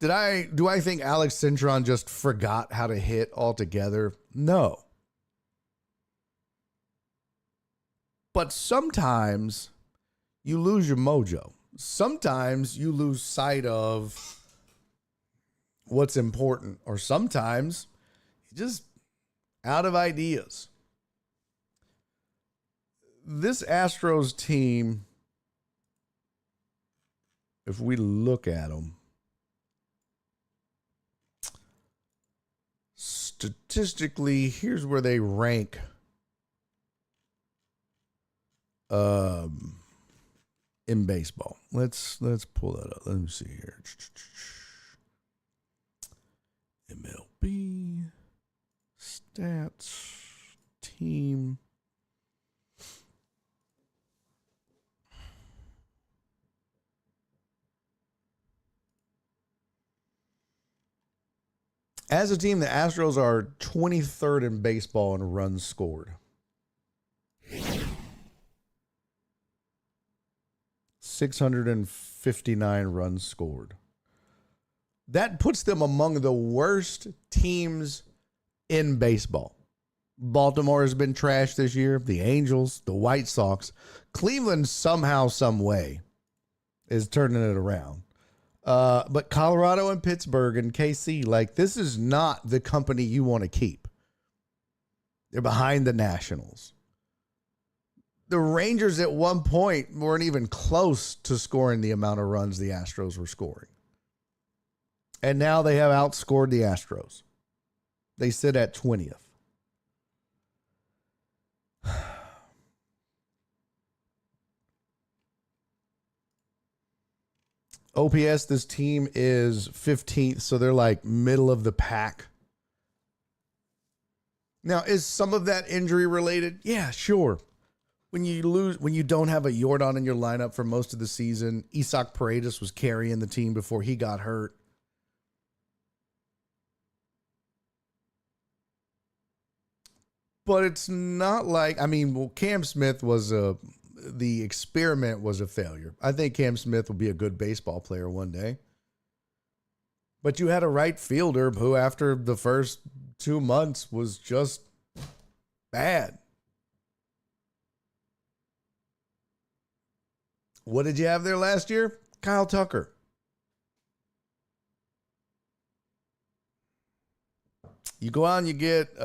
Do I think Alex Cintron just forgot how to hit altogether? No. But sometimes you lose your mojo. Sometimes you lose sight of what's important, or sometimes you're just out of ideas. This Astros team, if we look at them, statistically, here's where they rank in baseball. Let's pull that up. Let me see here. MLB stats team. As a team, the Astros are 23rd in baseball in runs scored. 659 runs scored. That puts them among the worst teams in baseball. Baltimore has been trashed this year. The Angels, the White Sox. Cleveland somehow, some way is turning it around. But Colorado and Pittsburgh and KC, like, this is not the company you want to keep. They're behind the Nationals. The Rangers at one point weren't even close to scoring the amount of runs the Astros were scoring. And now they have outscored the Astros. They sit at 20th. OPS, this team is 15th, so they're like middle of the pack. Now, is some of that injury related? Yeah, sure. When you don't have a Yordan in your lineup for most of the season, Isaac Paredes was carrying the team before he got hurt. But it's not like, Cam Smith the experiment was a failure. I think Cam Smith will be a good baseball player one day. But you had a right fielder who, after the first 2 months, was just bad. What did you have there last year? Kyle Tucker. You go out and you get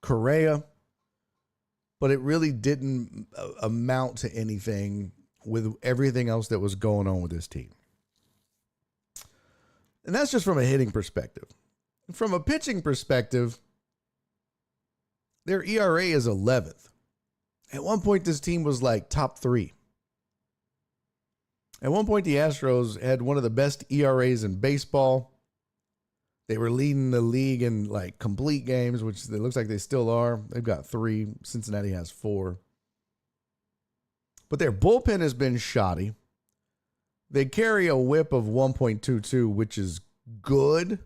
Correa, but it really didn't amount to anything with everything else that was going on with this team. And that's just from a hitting perspective. From a pitching perspective, their ERA is 11th. At one point, this team was like top 3. At one point, the Astros had one of the best ERAs in baseball. They were leading the league in like complete games, which it looks like they still are. They've got 3. Cincinnati has 4. But their bullpen has been shoddy. They carry a whip of 1.22, which is good.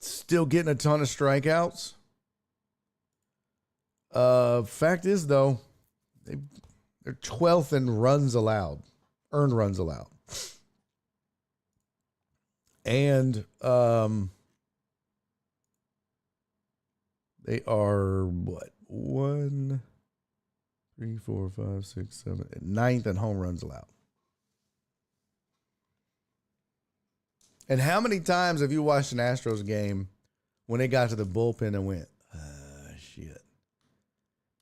Still getting a ton of strikeouts. Fact is, though, they're 12th in runs allowed, earned runs allowed. And they are, what, 1, 3, 4, 5, 6, 7, 9th in home runs allowed. And how many times have you watched an Astros game when they got to the bullpen and went, shit?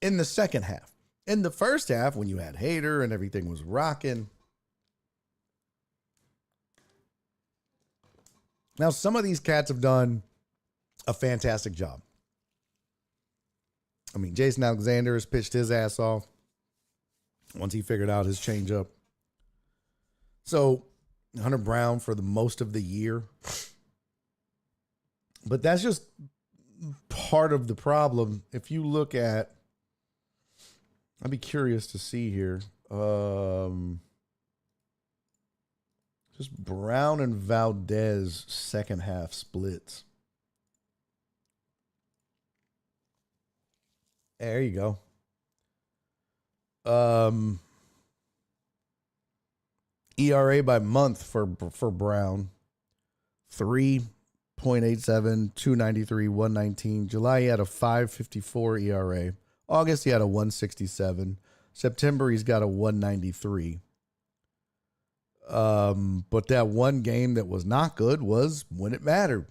In the second half. In the first half, when you had Hader and everything was rocking. Now, some of these cats have done a fantastic job. I mean, Jason Alexander has pitched his ass off once he figured out his changeup. So Hunter Brown for the most of the year. But that's just part of the problem. If you look at, I'd be curious to see here. Just Brown and Valdez second half splits. There you go. ERA by month for Brown, 3.87, 293, 119. July he had a 5.54 ERA. August he had a 1.67. September he's got a 1.93. But that one game that was not good was when it mattered.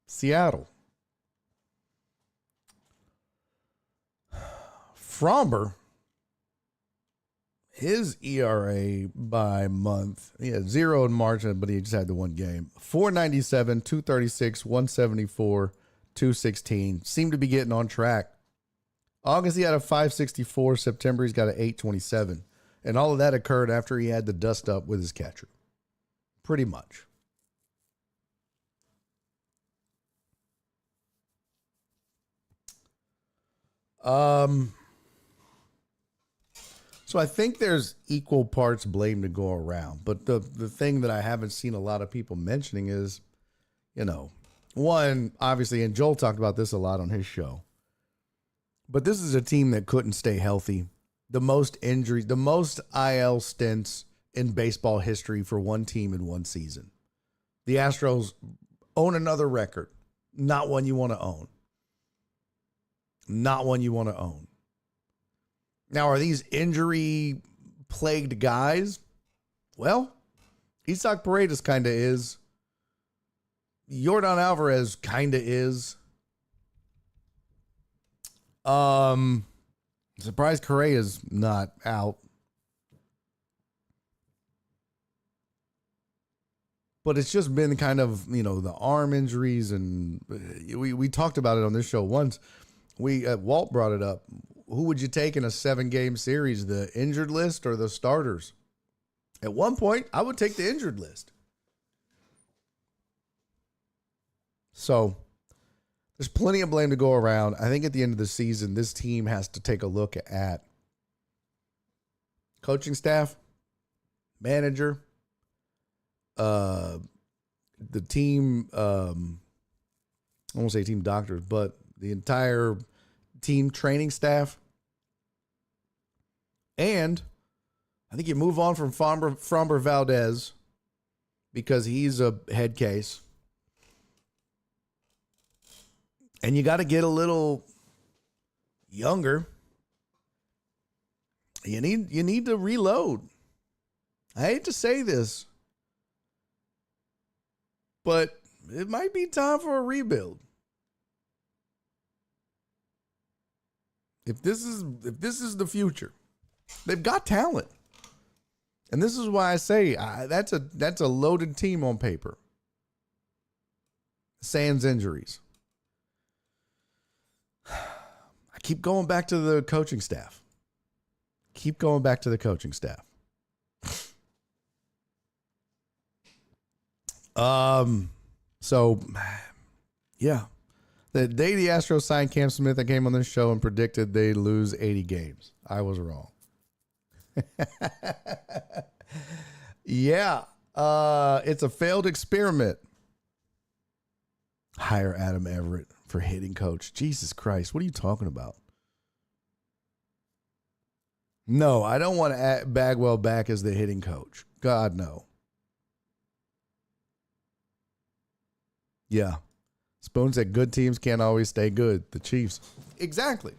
Seattle. Fromber, his ERA by month, he had 0 in March, but he just had the one game. 4.97, 2.36, 1.74, 2.16. Seemed to be getting on track. August, he had a 5.64. September, he's got an 8.27. And all of that occurred after he had the dust up with his catcher. Pretty much. So I think there's equal parts blame to go around. But the thing that I haven't seen a lot of people mentioning is, one, obviously, and Joel talked about this a lot on his show, but this is a team that couldn't stay healthy. The most injuries, the most IL stints in baseball history for one team in one season. The Astros own another record. Not one you want to own. Not one you want to own. Now, are these injury-plagued guys? Well, Isaac Paredes kind of is. Yordan Alvarez kind of is. Surprised Correa's not out. But it's just been kind of, the arm injuries, and we talked about it on this show once. Walt brought it up. Who would you take in a 7-game series, the injured list or the starters? At one point, I would take the injured list. So there's plenty of blame to go around. I think at the end of the season, this team has to take a look at coaching staff, manager, the team, I won't say team doctors, but the entire team training staff. And I think you move on from Fromber Valdez because he's a head case. And you got to get a little younger. You need to reload. I hate to say this, but it might be time for a rebuild. If this is the future, they've got talent, and this is why I say that's a loaded team on paper. Sans injuries. I keep going back to the coaching staff. So, yeah. The day the Astros signed Cam Smith, I came on this show and predicted they'd lose 80 games. I was wrong. Yeah. It's a failed experiment. Hire Adam Everett for hitting coach. Jesus Christ. What are you talking about? No, I don't want Bagwell back as the hitting coach. God, no. Yeah. Spoon said good teams can't always stay good. The Chiefs. Exactly.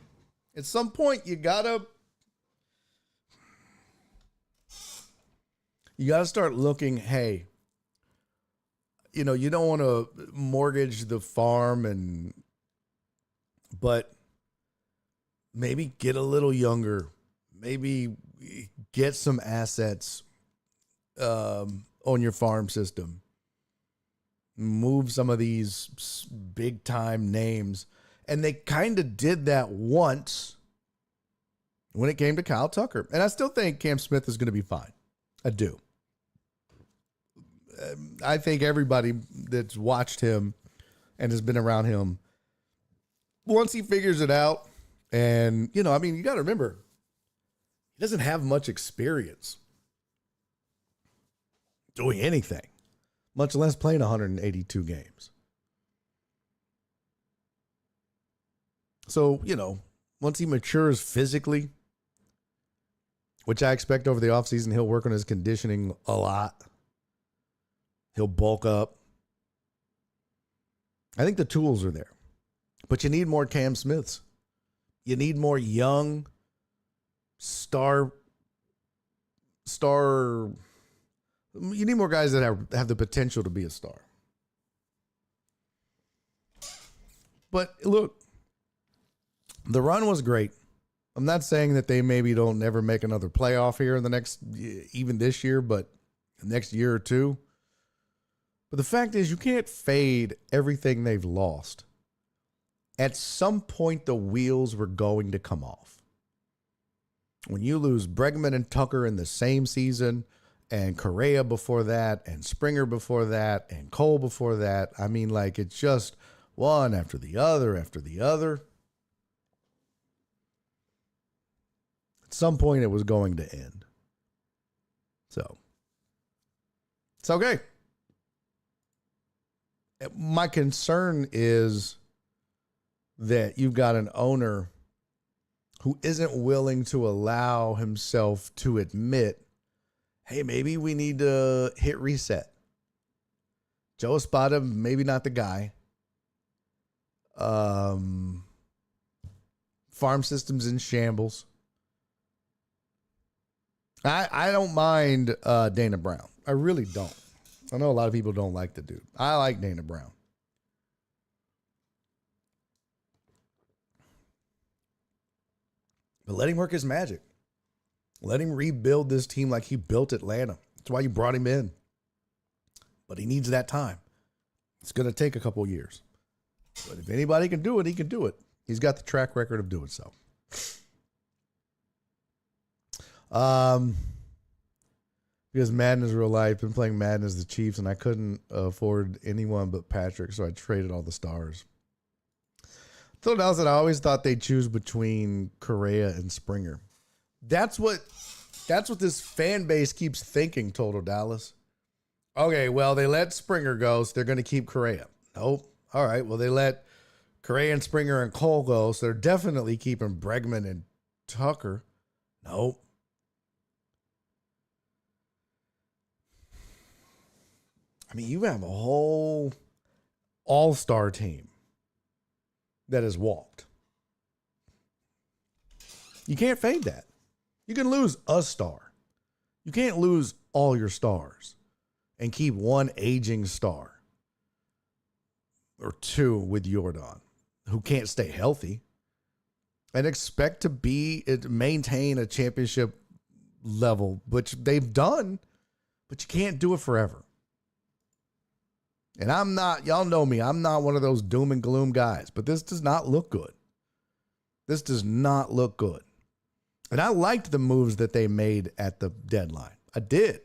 At some point, you gotta start looking, hey, you don't want to mortgage the farm but maybe get a little younger. Maybe get some assets on your farm system. Move some of these big time names. And they kind of did that once when it came to Kyle Tucker. And I still think Cam Smith is going to be fine. I do. I think everybody that's watched him and has been around him, once he figures it out, and, you know, I mean, you got to remember, he doesn't have much experience doing anything, much less playing 182 games. So, you know, once he matures physically, which I expect over the offseason, he'll work on his conditioning a lot. He'll bulk up. I think the tools are there. But you need more Cam Smiths. You need more young star. You need more guys that have the potential to be a star. But look, the run was great. I'm not saying that they maybe don't never make another playoff here in the next, even this year, but the next year or two. But the fact is, you can't fade everything they've lost. At some point, the wheels were going to come off. When you lose Bregman and Tucker in the same season, and Correa before that, and Springer before that, and Cole before that, I mean, like, it's just one after the other after the other. At some point, it was going to end. So, it's okay. My concern is that you've got an owner who isn't willing to allow himself to admit, hey, maybe we need to hit reset. Joe Espada, maybe not the guy. Farm system's in shambles. I don't mind Dana Brown. I really don't. I know a lot of people don't like the dude. I like Dana Brown. But let him work his magic. Let him rebuild this team like he built Atlanta. That's why you brought him in. But he needs that time. It's going to take a couple years. But if anybody can do it, he can do it. He's got the track record of doing so. Because Madden is real life. Been playing Madden as the Chiefs, and I couldn't afford anyone but Patrick, so I traded all the stars. Total Dallas that I always thought they'd choose between Correa and Springer. That's what this fan base keeps thinking, Total Dallas. Okay, well, they let Springer go, so they're going to keep Correa. Nope. All right, well, they let Correa and Springer and Cole go, so they're definitely keeping Bregman and Tucker. Nope. I mean, you have a whole all-star team that has walked. You can't fade that. You can lose a star. You can't lose all your stars and keep one aging star or two with Jordan who can't stay healthy and expect to maintain a championship level, which they've done, but you can't do it forever. And I'm not, y'all know me, I'm not one of those doom and gloom guys, but this does not look good. This does not look good. And I liked the moves that they made at the deadline. I did.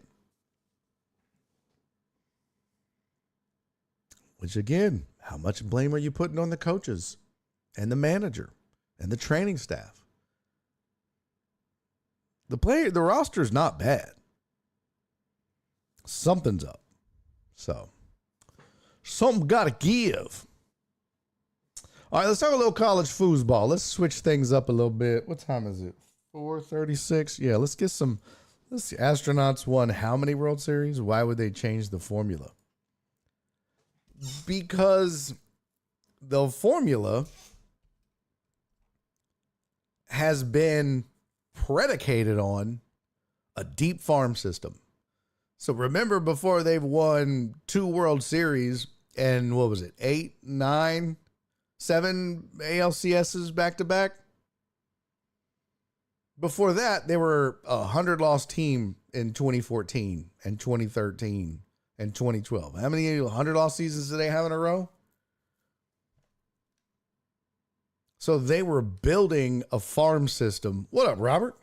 Which again, how much blame are you putting on the coaches and the manager and the training staff? The roster's not bad. Something's up. So, something got to give. All right, let's talk a little college foosball. Let's switch things up a little bit. What time is it? 4:36. Yeah, let's see. Astronauts won how many World Series? Why would they change the formula? Because the formula has been predicated on a deep farm system. So remember, before they've won 2 World Series and what was it, 8, 9, 7 ALCSs back to back? Before that, they were a 100-loss team in 2014 and 2013 and 2012. How many 100-loss seasons did they have in a row? So they were building a farm system. What up, Robert?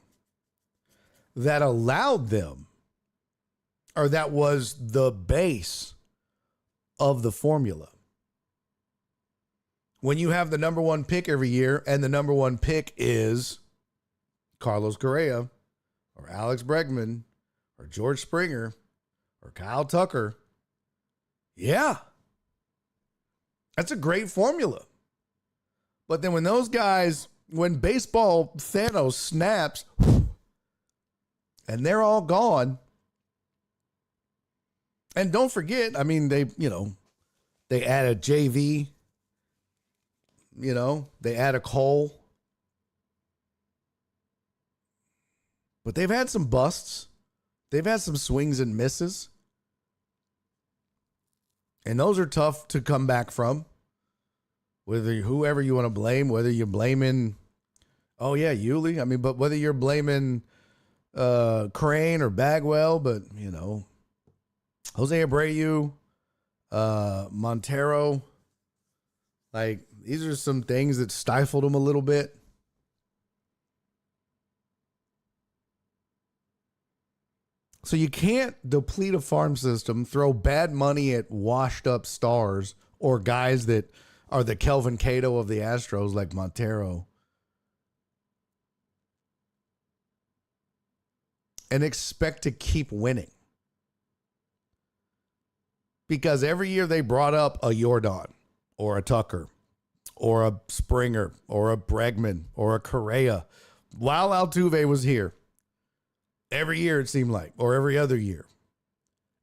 That allowed them or that was the base of the formula. When you have the number one pick every year and the number one pick is Carlos Correa or Alex Bregman or George Springer or Kyle Tucker, yeah, that's a great formula. But then when those guys, when baseball Thanos snaps and they're all gone, and don't forget, I mean, they added JV, they added Cole. But they've had some busts. They've had some swings and misses. And those are tough to come back from. Whoever you want to blame, whether you're blaming, Yuli. I mean, but whether you're blaming Crane or Bagwell, but, Jose Abreu, Montero, like, these are some things that stifled them a little bit. So you can't deplete a farm system, throw bad money at washed up stars or guys that are the Kelvin Cato of the Astros like Montero, and expect to keep winning. Because every year they brought up a Yordan or a Tucker or a Springer or a Bregman or a Correa while Altuve was here. Every year it seemed like, or every other year.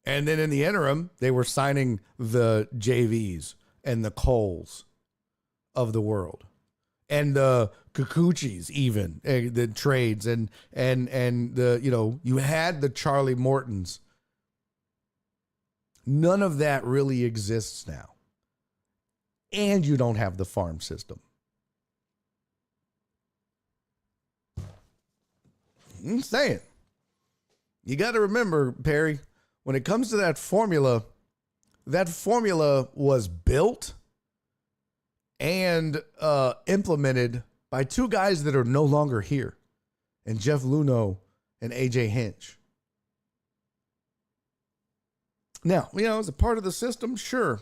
And then in the interim, they were signing the JVs and the Coles of the world. And the Kikuchis even, the trades and the, you had the Charlie Mortons. None of that really exists now. And you don't have the farm system. I'm saying. You got to remember, Perry, when it comes to that formula was built and implemented by two guys that are no longer here, and Jeff Luhnow and AJ Hinch. Now, as a part of the system, sure,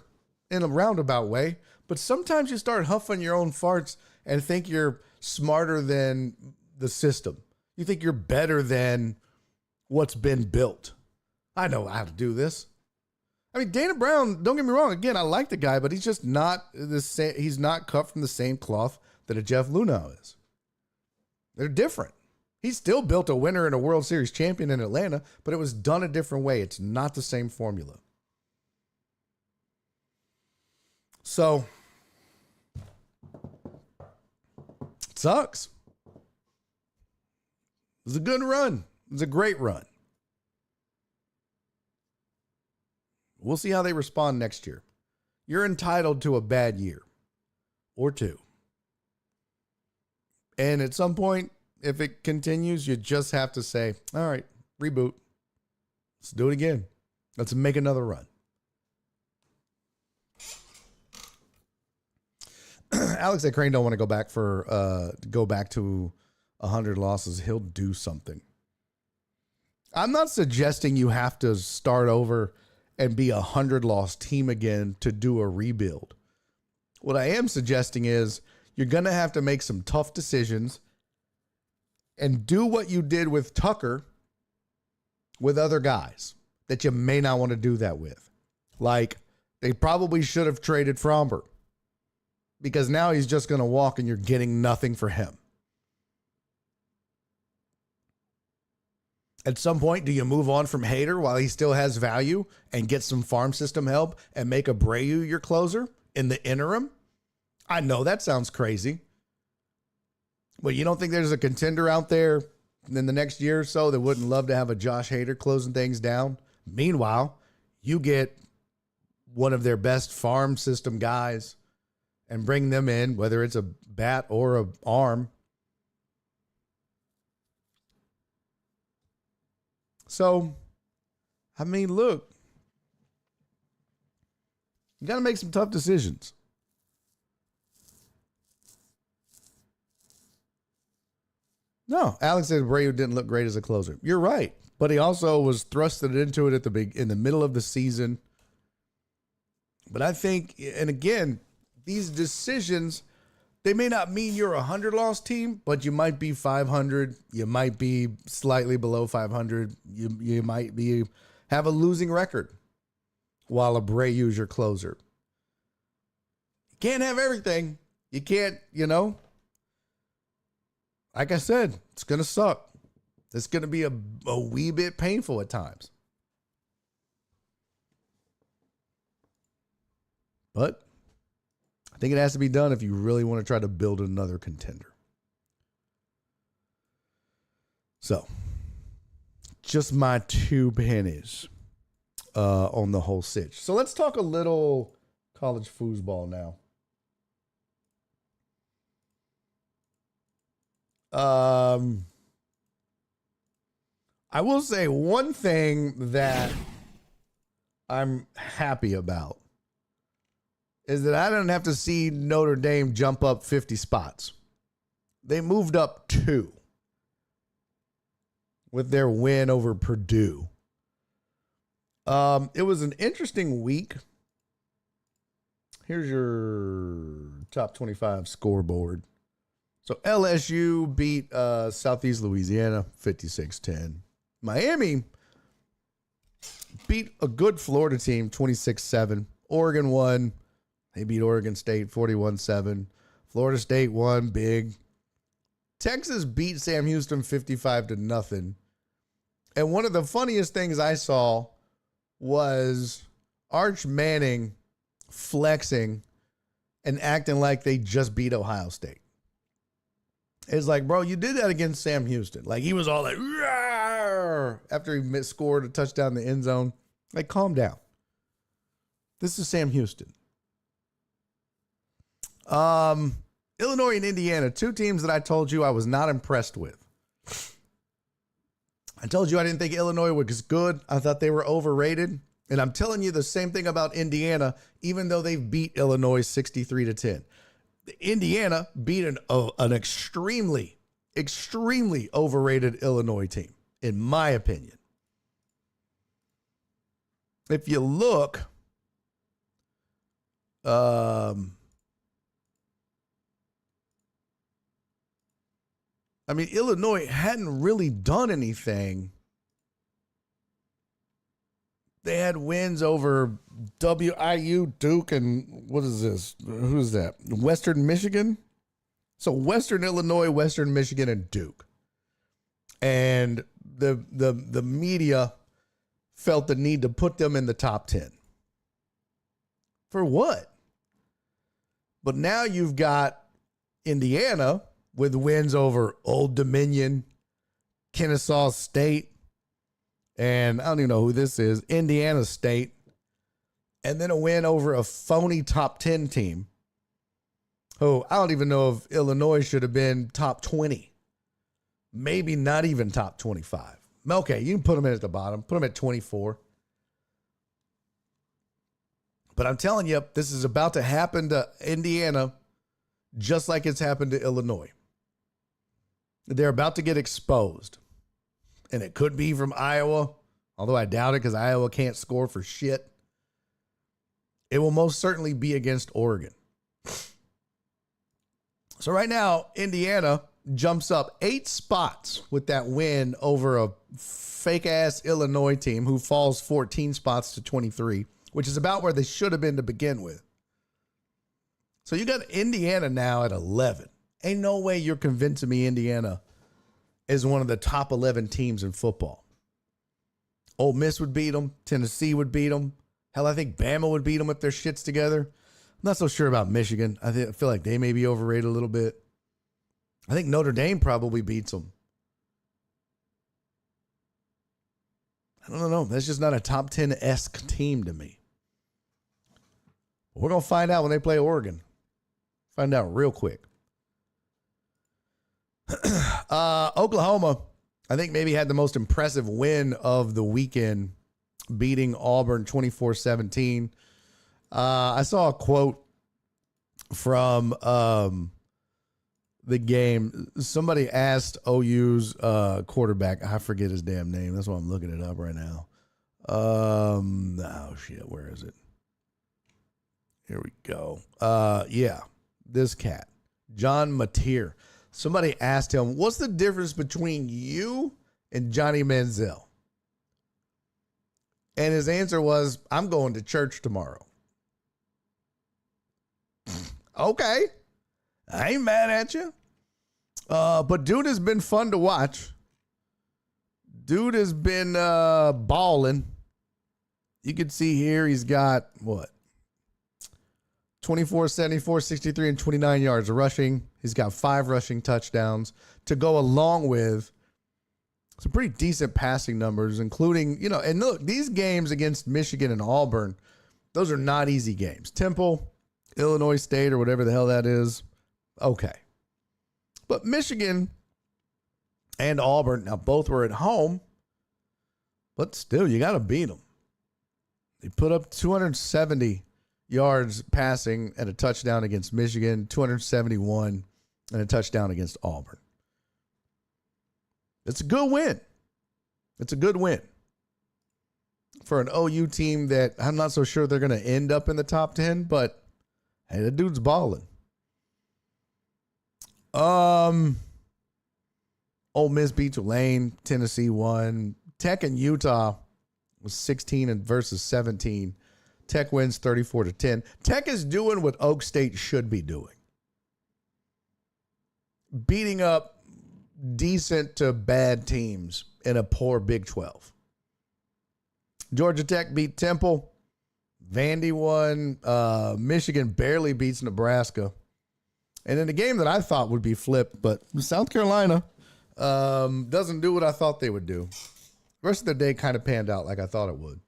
in a roundabout way, but sometimes you start huffing your own farts and think you're smarter than the system. You think you're better than what's been built. I know how to do this. I mean, Dana Brown, don't get me wrong. Again, I like the guy, but he's just not the same. He's not cut from the same cloth that a Jeff Luhnow is. They're different. He still built a winner and a World Series champion in Atlanta, but it was done a different way. It's not the same formula. So, it sucks. It was a good run. It was a great run. We'll see how they respond next year. You're entitled to a bad year or two. And at some point, if it continues, you just have to say, all right, reboot. Let's do it again. Let's make another run. Alex at Crane don't want to go back to 100 losses. He'll do something. I'm not suggesting you have to start over and be a 100-loss team again to do a rebuild. What I am suggesting is you're going to have to make some tough decisions and do what you did with Tucker with other guys that you may not want to do that with. Like, they probably should have traded Fromber because now he's just going to walk and you're getting nothing for him. At some point, do you move on from Hader while he still has value and get some farm system help and make Abreu your closer in the interim? I know that sounds crazy. But you don't think there's a contender out there in the next year or so that wouldn't love to have a Josh Hader closing things down? Meanwhile, you get one of their best farm system guys and bring them in, whether it's a bat or an arm. So, I mean, look, you got to make some tough decisions. No, Alex said Abreu didn't look great as a closer. You're right, but he also was thrusted into it in the middle of the season. But I think, and again, these decisions, they may not mean you're a 100-loss team, but you might be 500. You might be slightly below 500. You might have a losing record while Abreu's your closer. You can't have everything. You can't, like I said, it's going to suck. It's going to be a wee bit painful at times. But I think it has to be done if you really want to try to build another contender. So, just my 2 pennies on the whole sitch. So let's talk a little college foosball now. I will say one thing that I'm happy about is that I don't have to see Notre Dame jump up 50 spots. They moved up 2 with their win over Purdue. It was an interesting week. Here's your top 25 scoreboard. So LSU beat Southeast Louisiana 56-10. Miami beat a good Florida team 26-7. Oregon won. They beat Oregon State 41-7. Florida State won big. Texas beat Sam Houston 55-0. And one of the funniest things I saw was Arch Manning flexing and acting like they just beat Ohio State. It's like, bro, you did that against Sam Houston. Like, he was all like, "Rawr," after he scored a touchdown in the end zone. Like, calm down. This is Sam Houston. Illinois and Indiana, 2 teams that I told you I was not impressed with. I told you I didn't think Illinois was good. I thought they were overrated. And I'm telling you the same thing about Indiana, even though they've beat Illinois 63-10. Indiana beat an extremely, extremely overrated Illinois team, in my opinion. If you look, Illinois hadn't really done anything. They had wins over WIU, Duke, and what is this? Who's that? Western Michigan? So Western Illinois, Western Michigan, and Duke. And the media felt the need to put them in the top 10. For what? But now you've got Indiana with wins over Old Dominion, Kennesaw State, and I don't even know who this is, Indiana State, and then a win over a phony top 10 team. Oh, I don't even know if Illinois should have been top 20. Maybe not even top 25. Okay, you can put them in at the bottom. Put them at 24. But I'm telling you, this is about to happen to Indiana just like it's happened to Illinois. They're about to get exposed. And it could be from Iowa, although I doubt it because Iowa can't score for shit. It will most certainly be against Oregon. So right now, Indiana jumps up 8 spots with that win over a fake-ass Illinois team who falls 14 spots to 23, which is about where they should have been to begin with. So you got Indiana now at 11. Ain't no way you're convincing me Indiana is one of the top 11 teams in football. Ole Miss would beat them. Tennessee would beat them. Hell, I think Bama would beat them if their shit's together. I'm not so sure about Michigan. I feel like they may be overrated a little bit. I think Notre Dame probably beats them. I don't know. That's just not a top 10-esque team to me. We're going to find out when they play Oregon. Find out real quick. Oklahoma, I think maybe had the most impressive win of the weekend, beating Auburn 24-17. I saw a quote from the game. Somebody asked OU's quarterback. I forget his damn name. That's why I'm looking it up right now. Oh shit, where is it? Here we go. Yeah, this cat, John Mateer. Somebody asked him, "What's the difference between you and Johnny Manziel?" And his answer was, "I'm going to church tomorrow." Okay. I ain't mad at you. But dude has been fun to watch. Dude has been balling. You can see here he's got, what? 24, 74, 63, and 29 yards rushing. He's got 5 rushing touchdowns to go along with some pretty decent passing numbers, including, and look, these games against Michigan and Auburn, those are not easy games. Temple, Illinois State, or whatever the hell that is, okay. But Michigan and Auburn, now both were at home, but still, you got to beat them. They put up 270 yards passing and a touchdown against Michigan, 271 and a touchdown against Auburn. It's a good win. It's a good win for an OU team that I'm not so sure they're going to end up in the top 10, but hey, the dude's balling. Ole Miss beat Tulane. Tennessee won. Tech and Utah was 16 versus 17. Tech wins 34-10. Tech is doing what Oak State should be doing. Beating up decent to bad teams in a poor Big 12. Georgia Tech beat Temple. Vandy won. Michigan barely beats Nebraska. And in a game that I thought would be flipped, but South Carolina doesn't do what I thought they would do. The rest of the day kind of panned out like I thought it would.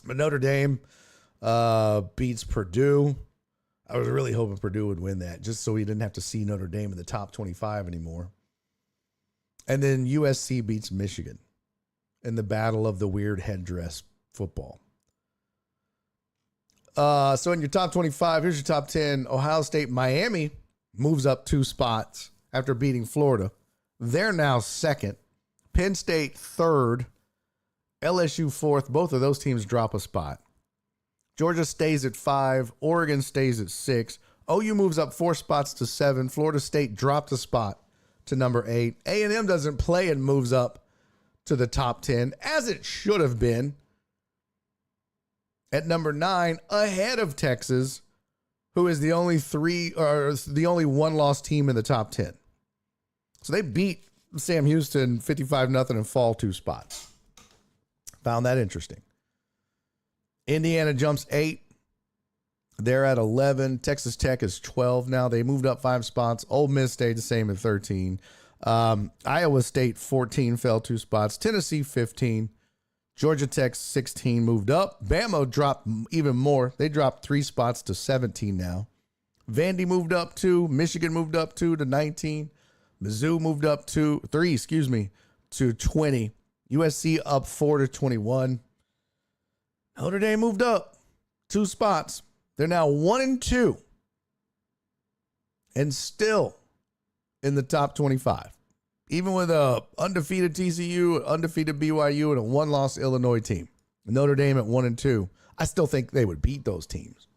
But Notre Dame beats Purdue. I was really hoping Purdue would win that just so we didn't have to see Notre Dame in the top 25 anymore. And then USC beats Michigan in the battle of the weird headdress football. So in your top 25, here's your top 10. Ohio State, Miami moves up 2 spots after beating Florida. They're now second. Penn State third. LSU fourth. Both of those teams drop a spot. Georgia stays at 5. Oregon stays at 6. OU moves up 4 spots to 7. Florida State dropped a spot to number 8. A&M doesn't play and moves up to the top 10, as it should have been. At number 9, ahead of Texas, who is the only one-loss team in the top 10. So they beat Sam Houston 55-0 and fall 2 spots. Found that interesting. Indiana jumps 8. They're at 11. Texas Tech is 12 now. They moved up 5 spots. Ole Miss stayed the same at 13. Iowa State 14 fell 2 spots. Tennessee 15. Georgia Tech 16 moved up. Bama dropped even more. They dropped 3 spots to 17 now. Vandy moved up 2. Michigan moved up 2 to 19. Mizzou moved up 3 to 20. USC up 4 to 21. Notre Dame moved up 2 spots. They're now 1-2 and still in the top 25. Even with a undefeated TCU, undefeated BYU, and a 1-loss Illinois team. Notre Dame at 1-2. I still think they would beat those teams.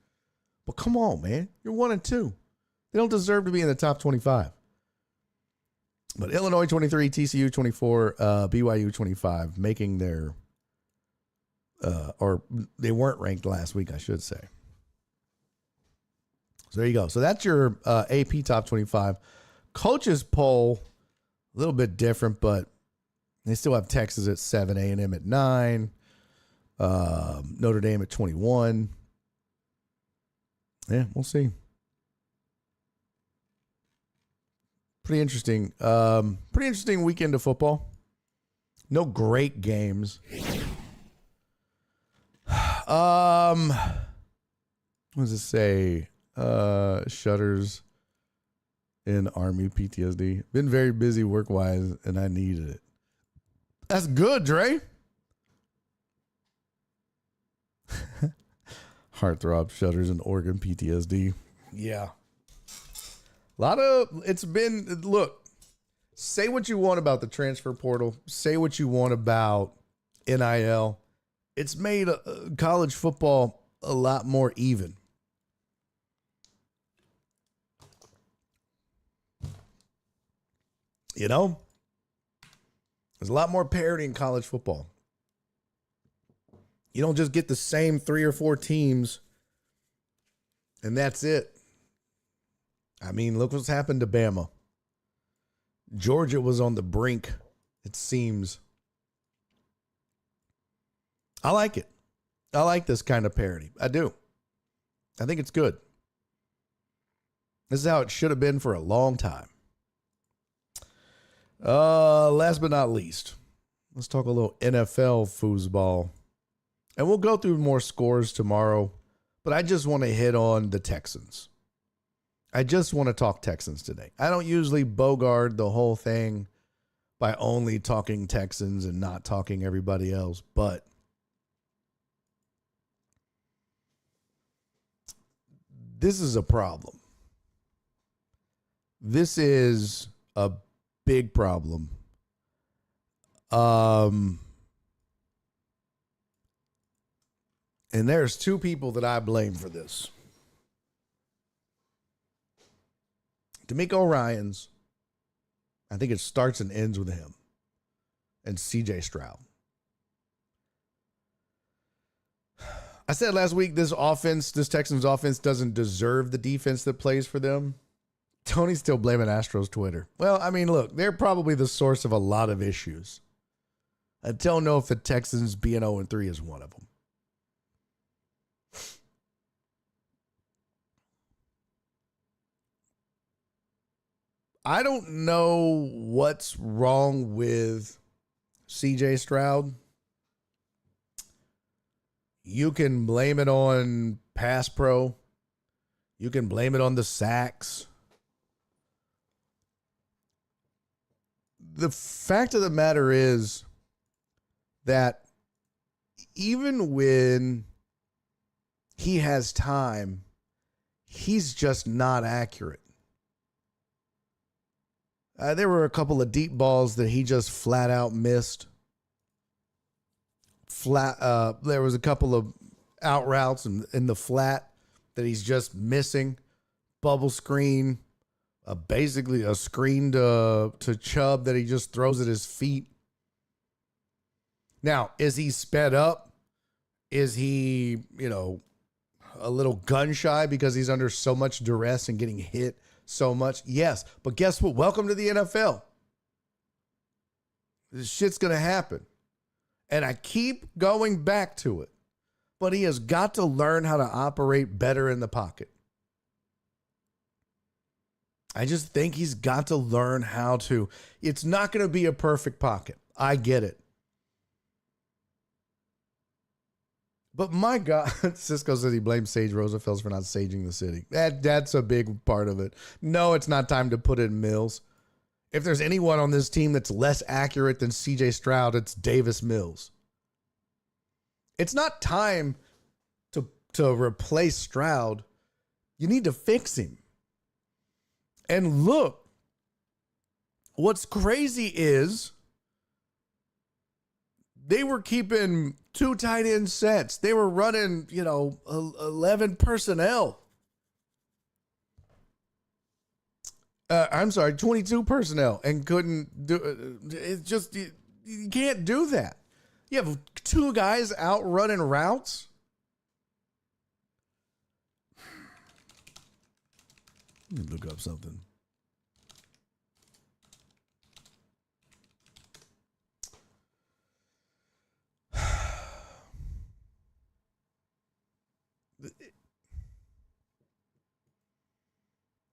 But come on, man. You're 1-2. They don't deserve to be in the top 25. But Illinois 23, TCU 24, BYU 25, making their, or they weren't ranked last week, I should say. So there you go. So that's your AP top 25. Coaches poll, a little bit different, but they still have Texas at 7, A&M at 9, Notre Dame at 21. Yeah, we'll see. Pretty interesting. Pretty interesting weekend of football. No great games. What does it say? Shutters in Army PTSD. Been very busy work-wise, and I needed it. That's good, Dre. Heartthrob shutters in Oregon PTSD. Yeah. Look, say what you want about the transfer portal. Say what you want about NIL. It's made college football a lot more even. You know, there's a lot more parity in college football. You don't just get the same 3 or 4 teams and that's it. I mean, look what's happened to Bama. Georgia was on the brink, it seems. I like it. I like this kind of parity. I do. I think it's good. This is how it should have been for a long time. Last but not least, let's talk a little NFL foosball. And we'll go through more scores tomorrow, but I just want to hit on the Texans. I just want to talk Texans today. I don't usually bogart the whole thing by only talking Texans and not talking everybody else, but this is a problem. This is a big problem. And there's 2 people that I blame for this. DeMeco Ryans, I think it starts and ends with him, and CJ Stroud. I said last week this Texans offense doesn't deserve the defense that plays for them. Tony's still blaming Astros Twitter. Well, I mean, look, they're probably the source of a lot of issues. I don't know if the Texans being 0-3 is one of them. I don't know what's wrong with CJ Stroud. You can blame it on pass pro. You can blame it on the sacks. The fact of the matter is that even when he has time, he's just not accurate. There were a couple of deep balls that he just flat out missed. There was a couple of out routes in the flat that he's just missing. Bubble screen, basically a screen to Chubb that he just throws at his feet. Now, is he sped up? Is he, a little gun shy because he's under so much duress and getting hit so much? Yes. But guess what? Welcome to the NFL. This shit's going to happen. And I keep going back to it. But he has got to learn how to operate better in the pocket. I just think he's got to learn how to. It's not going to be a perfect pocket. I get it. But my God, Cisco says he blames Sage Rosenfels for not saging the city. That's a big part of it. No, it's not time to put in Mills. If there's anyone on this team that's less accurate than CJ Stroud, it's Davis Mills. It's not time to replace Stroud. You need to fix him. And look, what's crazy is they were keeping 2 tight end sets. They were running, 11 personnel. 22 personnel, and couldn't do it. It's just, you can't do that. You have 2 guys out running routes. Let me look up something.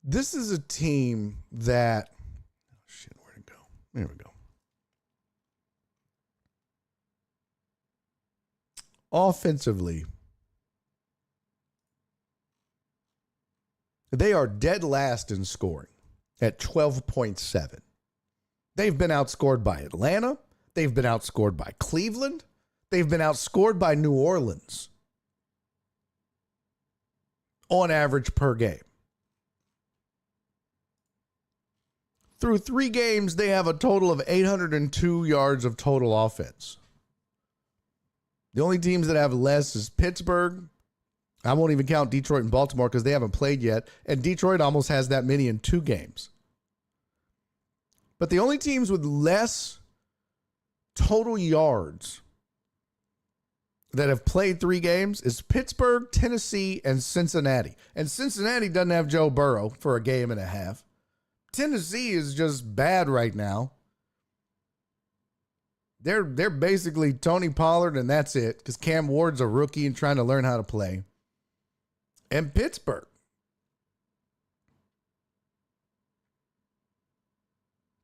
This is a team that, where'd it go? There we go. Offensively, they are dead last in scoring at 12.7. They've been outscored by Atlanta. They've been outscored by Cleveland. They've been outscored by New Orleans on average per game. Through 3 games, they have a total of 802 yards of total offense. The only teams that have less is Pittsburgh. I won't even count Detroit and Baltimore because they haven't played yet. And Detroit almost has that many in 2 games. But the only teams with less total yards that have played 3 games is Pittsburgh, Tennessee, and Cincinnati. And Cincinnati doesn't have Joe Burrow for a game and a half. Tennessee is just bad right now. They're basically Tony Pollard, and that's it, because Cam Ward's a rookie and trying to learn how to play. And Pittsburgh.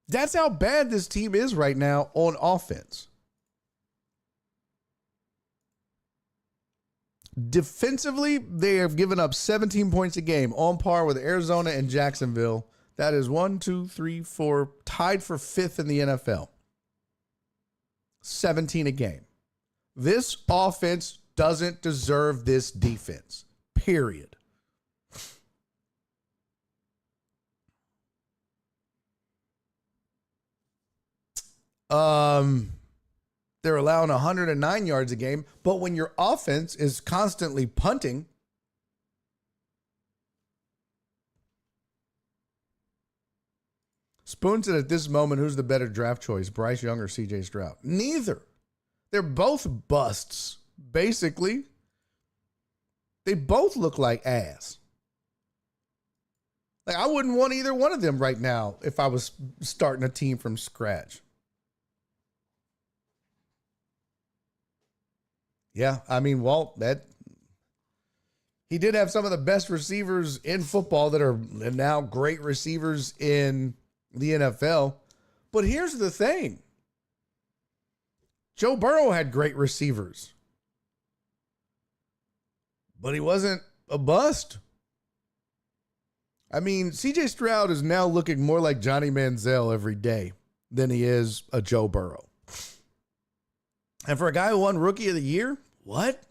That's how bad this team is right now on offense. Defensively, they have given up 17 points a game, on par with Arizona and Jacksonville. That is 1, 2, 3, 4, tied for 5th in the NFL. 17 a game. This offense doesn't deserve this defense. Period. They're allowing 109 yards a game, but when your offense is constantly punting, Spoon said at this moment, who's the better draft choice, Bryce Young or CJ Stroud? Neither. They're both busts, basically. They both look like ass. Like, I wouldn't want either one of them right now if I was starting a team from scratch. Yeah, I mean, Walt, he did have some of the best receivers in football that are now great receivers in the NFL. But here's the thing. Joe Burrow had great receivers, but he wasn't a bust. I mean, CJ Stroud is now looking more like Johnny Manziel every day than he is a Joe Burrow. And for a guy who won Rookie of the Year, what?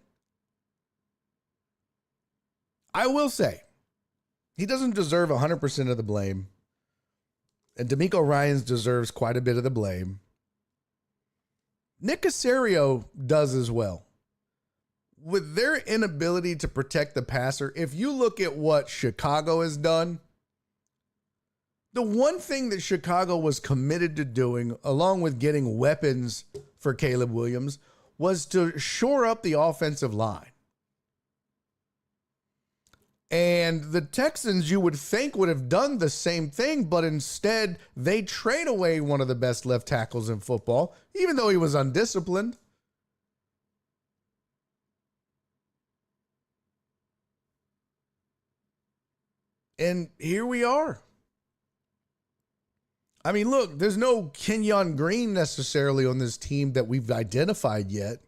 I will say, he doesn't deserve 100% of the blame. And D'Amico Ryans deserves quite a bit of the blame. Nick Caserio does as well. With their inability to protect the passer, if you look at what Chicago has done, the one thing that Chicago was committed to doing, along with getting weapons for Caleb Williams, was to shore up the offensive line. And the Texans, you would think, would have done the same thing, but instead they trade away one of the best left tackles in football, even though he was undisciplined. And here we are. I mean, look, there's no Kenyon Green necessarily on this team that we've identified yet.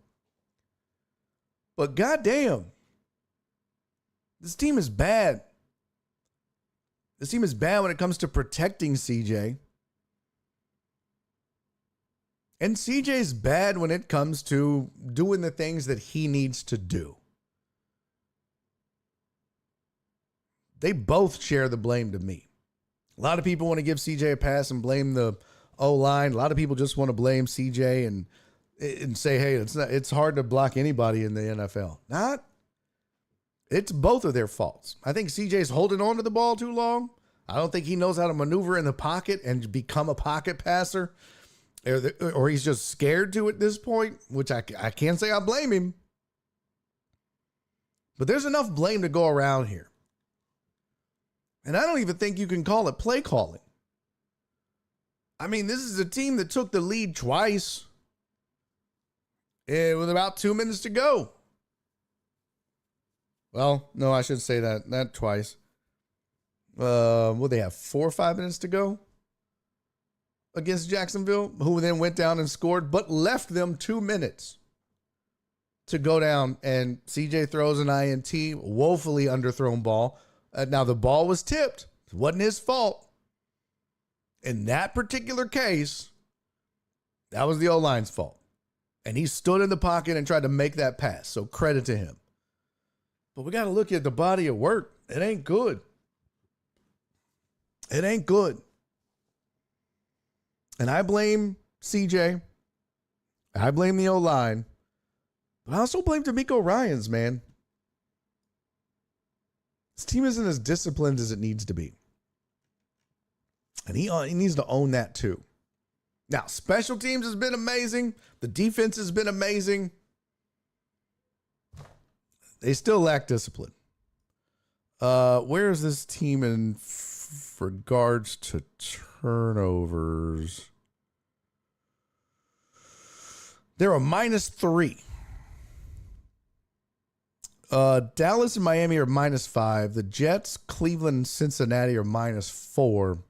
But goddamn, this team is bad. This team is bad when it comes to protecting CJ. And CJ's bad when it comes to doing the things that he needs to do. They both share the blame to me. A lot of people want to give CJ a pass and blame the O-line. A lot of people just want to blame CJ and say, hey, it's hard to block anybody in the NFL. It's both of their faults. I think CJ's holding on to the ball too long. I don't think he knows how to maneuver in the pocket and become a pocket passer. Or he's just scared to at this point, which I can't say I blame him. But there's enough blame to go around here. And I don't even think you can call it play calling. I mean, this is a team that took the lead twice with about 2 minutes to go. Well, no, I should say that. Not twice. Will they have 4 or 5 minutes to go against Jacksonville, who then went down and scored, but left them 2 minutes to go down, and CJ throws an INT, woefully underthrown ball. Now, the ball was tipped. It wasn't his fault. In that particular case, that was the O-line's fault. And he stood in the pocket and tried to make that pass, so credit to him. But we got to look at the body of work. It ain't good. It ain't good. And I blame CJ. I blame the O-line. But I also blame D'Amico Ryans, man. This team isn't as disciplined as it needs to be. And he needs to own that too. Now, special teams has been amazing. The defense has been amazing. They still lack discipline. Where is this team in regards to turnovers? They're a -3. Dallas and Miami are -5. The Jets, Cleveland, and Cincinnati are -4.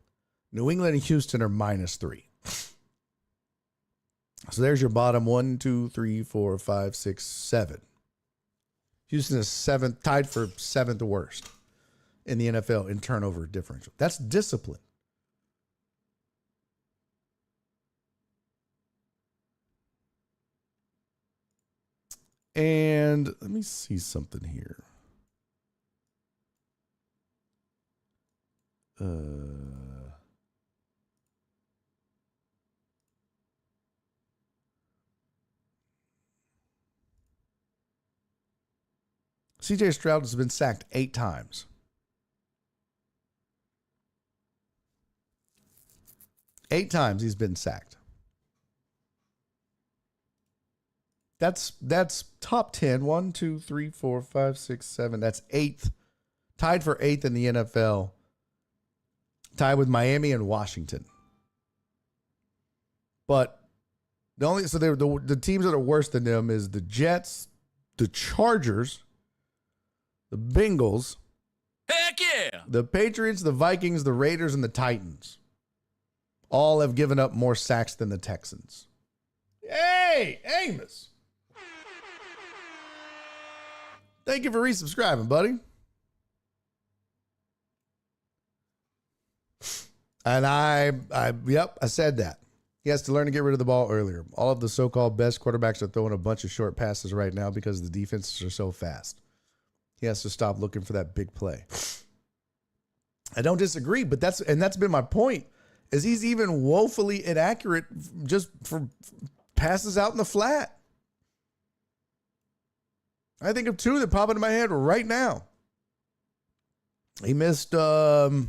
New England and Houston are -3. So there's your bottom 1, 2, 3, 4, 5, 6, 7. Houston is 7th, tied for 7th worst in the NFL in turnover differential. That's discipline. And let me see something here. CJ Stroud has been sacked 8 times. 8 times he's been sacked. That's top 10. 1, 2, 3, 4, 5, 6, 7. That's 8th. Tied for 8th in the NFL. Tied with Miami and Washington. But the teams that are worse than them is the Jets, the Chargers, the Bengals. Heck yeah! The Patriots, the Vikings, the Raiders, and the Titans. All have given up more sacks than the Texans. Hey, Amos. Thank you for resubscribing, buddy. And I said that. He has to learn to get rid of the ball earlier. All of the so-called best quarterbacks are throwing a bunch of short passes right now because the defenses are so fast. He has to stop looking for that big play. I don't disagree, but that's been my point, is he's even woefully inaccurate just for passes out in the flat. I think of 2 that pop into my head right now. He missed, the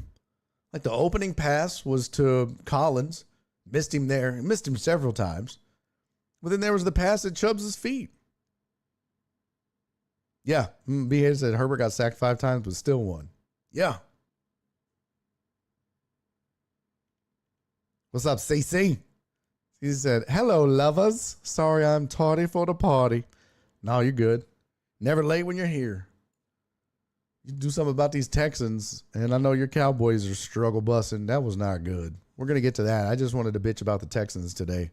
opening pass was to Collins. Missed him there. Missed him several times. But then there was the pass at Chubbs' feet. Yeah. B. said Herbert got sacked 5 times, but still won. Yeah. What's up, CC? He said, hello, lovers. Sorry I'm tardy for the party. No, you're good. Never late when you're here. You do something about these Texans, and I know your Cowboys are struggle busting. That was not good. We're going to get to that. I just wanted to bitch about the Texans today.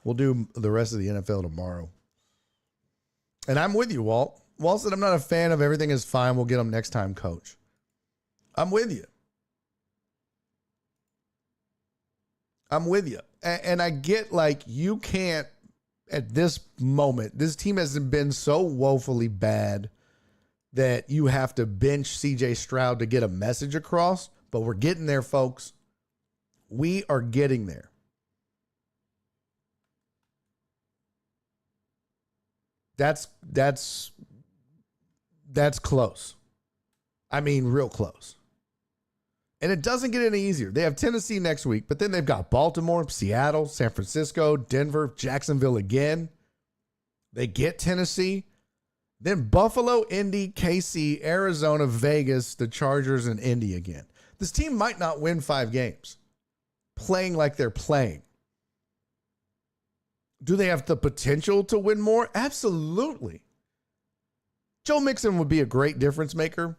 We'll do the rest of the NFL tomorrow. And I'm with you, Walt. Walt said I'm not a fan of everything is fine. We'll get them next time, coach. I'm with you. I'm with you. And I get, like, you can't, at this moment, this team hasn't been so woefully bad that you have to bench CJ Stroud to get a message across, but we're getting there, folks. We are getting there. That's close. I mean, real close. And it doesn't get any easier. They have Tennessee next week, but then they've got Baltimore, Seattle, San Francisco, Denver, Jacksonville again. They get Tennessee. Then Buffalo, Indy, KC, Arizona, Vegas, the Chargers, and Indy again. This team might not win 5 games playing like they're playing. Do they have the potential to win more? Absolutely. Joe Mixon would be a great difference maker.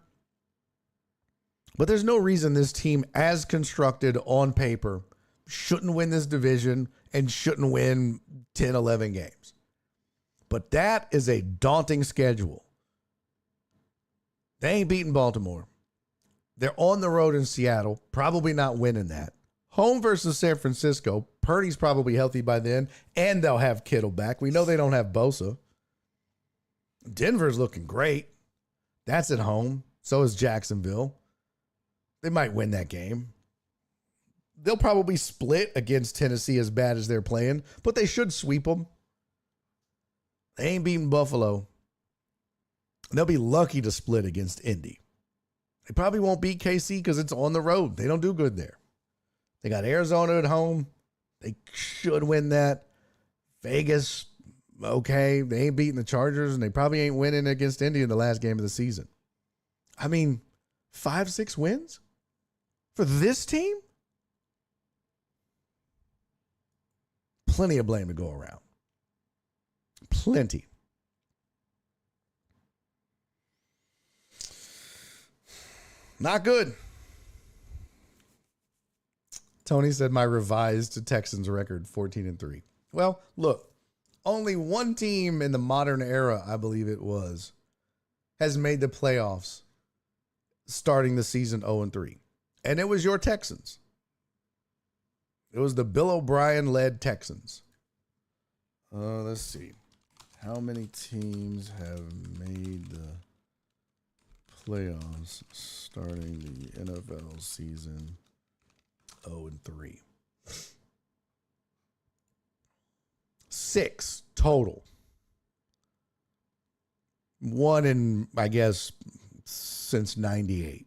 But there's no reason this team, as constructed on paper, shouldn't win this division and shouldn't win 10, 11 games. But that is a daunting schedule. They ain't beating Baltimore. They're on the road in Seattle, probably not winning that. Home versus San Francisco. Purdy's probably healthy by then, and they'll have Kittle back. We know they don't have Bosa. Denver's looking great. That's at home. So is Jacksonville. They might win that game. they'll probably split against Tennessee as bad as they're playing, but they should sweep them. They ain't beating Buffalo. They'll be lucky to split against Indy. They probably won't beat KC because it's on the road. They don't do good there. They got Arizona at home. They should win that. Vegas, okay. They ain't beating the Chargers, and they probably ain't winning against Indy in the last game of the season. I mean, 5-6 wins for this team? Plenty of blame to go around. Plenty. Not good. Tony said my revised Texans record 14-3. Well, look, only one team in the modern era, I believe it was, has made the playoffs starting the season 0-3. And it was your Texans. It was the Bill O'Brien-led Texans. Let's see. How many teams have made the playoffs starting the NFL season 0-3? 6 total. One in, I guess, since 98.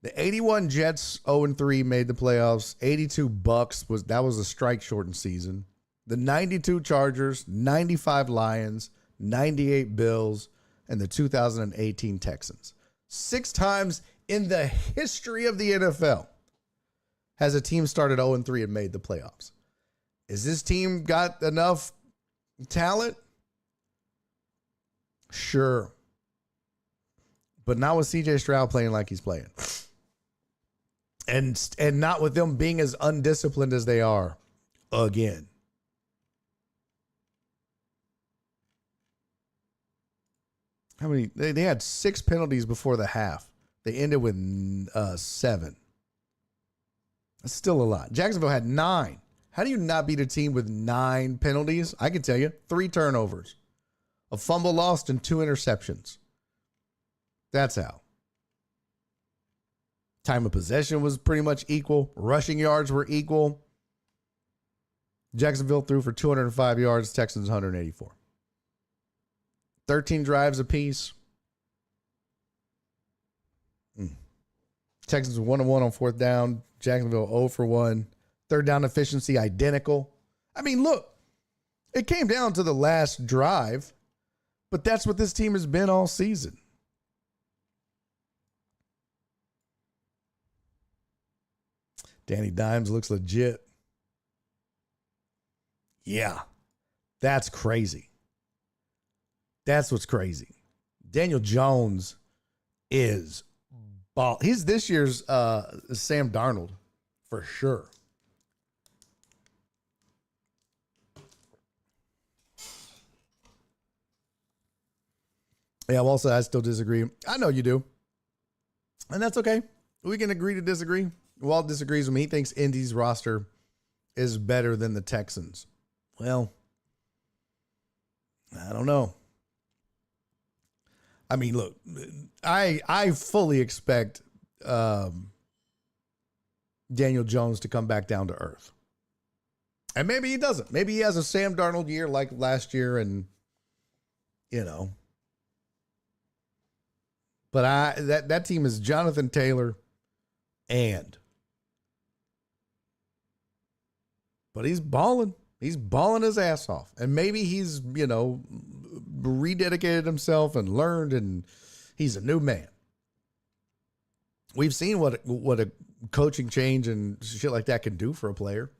The 81 Jets 0-3 made the playoffs. 82 Bucks was a strike shortened season. The 92 Chargers, 95 Lions, 98 Bills, and the 2018 Texans. 6 times in the history of the NFL has a team started 0-3 and made the playoffs. Is this team got enough talent? Sure. But not with CJ Stroud playing like he's playing. And not with them being as undisciplined as they are again. How many? They had 6 penalties before the half. They ended with 7. That's still a lot. Jacksonville had 9. How do you not beat a team with 9 penalties? I can tell you. 3 turnovers. A fumble lost and 2 interceptions. That's how. Time of possession was pretty much equal. Rushing yards were equal. Jacksonville threw for 205 yards. Texans 184. 13 drives apiece. Texans 1-1 on 4th down. Jacksonville 0 for 1. 3rd down efficiency identical. I mean, look, it came down to the last drive, but that's what this team has been all season. Danny Dimes looks legit. Yeah, that's crazy. That's what's crazy. Daniel Jones is ball. He's this year's Sam Darnold for sure. Yeah, well, also, I still disagree. I know you do. And that's okay. We can agree to disagree. Walt disagrees with me. He thinks Indy's roster is better than the Texans. Well, I don't know. I mean, look, I fully expect Daniel Jones to come back down to earth. And maybe he doesn't. Maybe he has a Sam Darnold year like last year and, you know. But that team is Jonathan Taylor but he's balling. He's balling his ass off. And maybe he's, you know, rededicated himself and learned, and he's a new man. We've seen what a coaching change and shit like that can do for a player.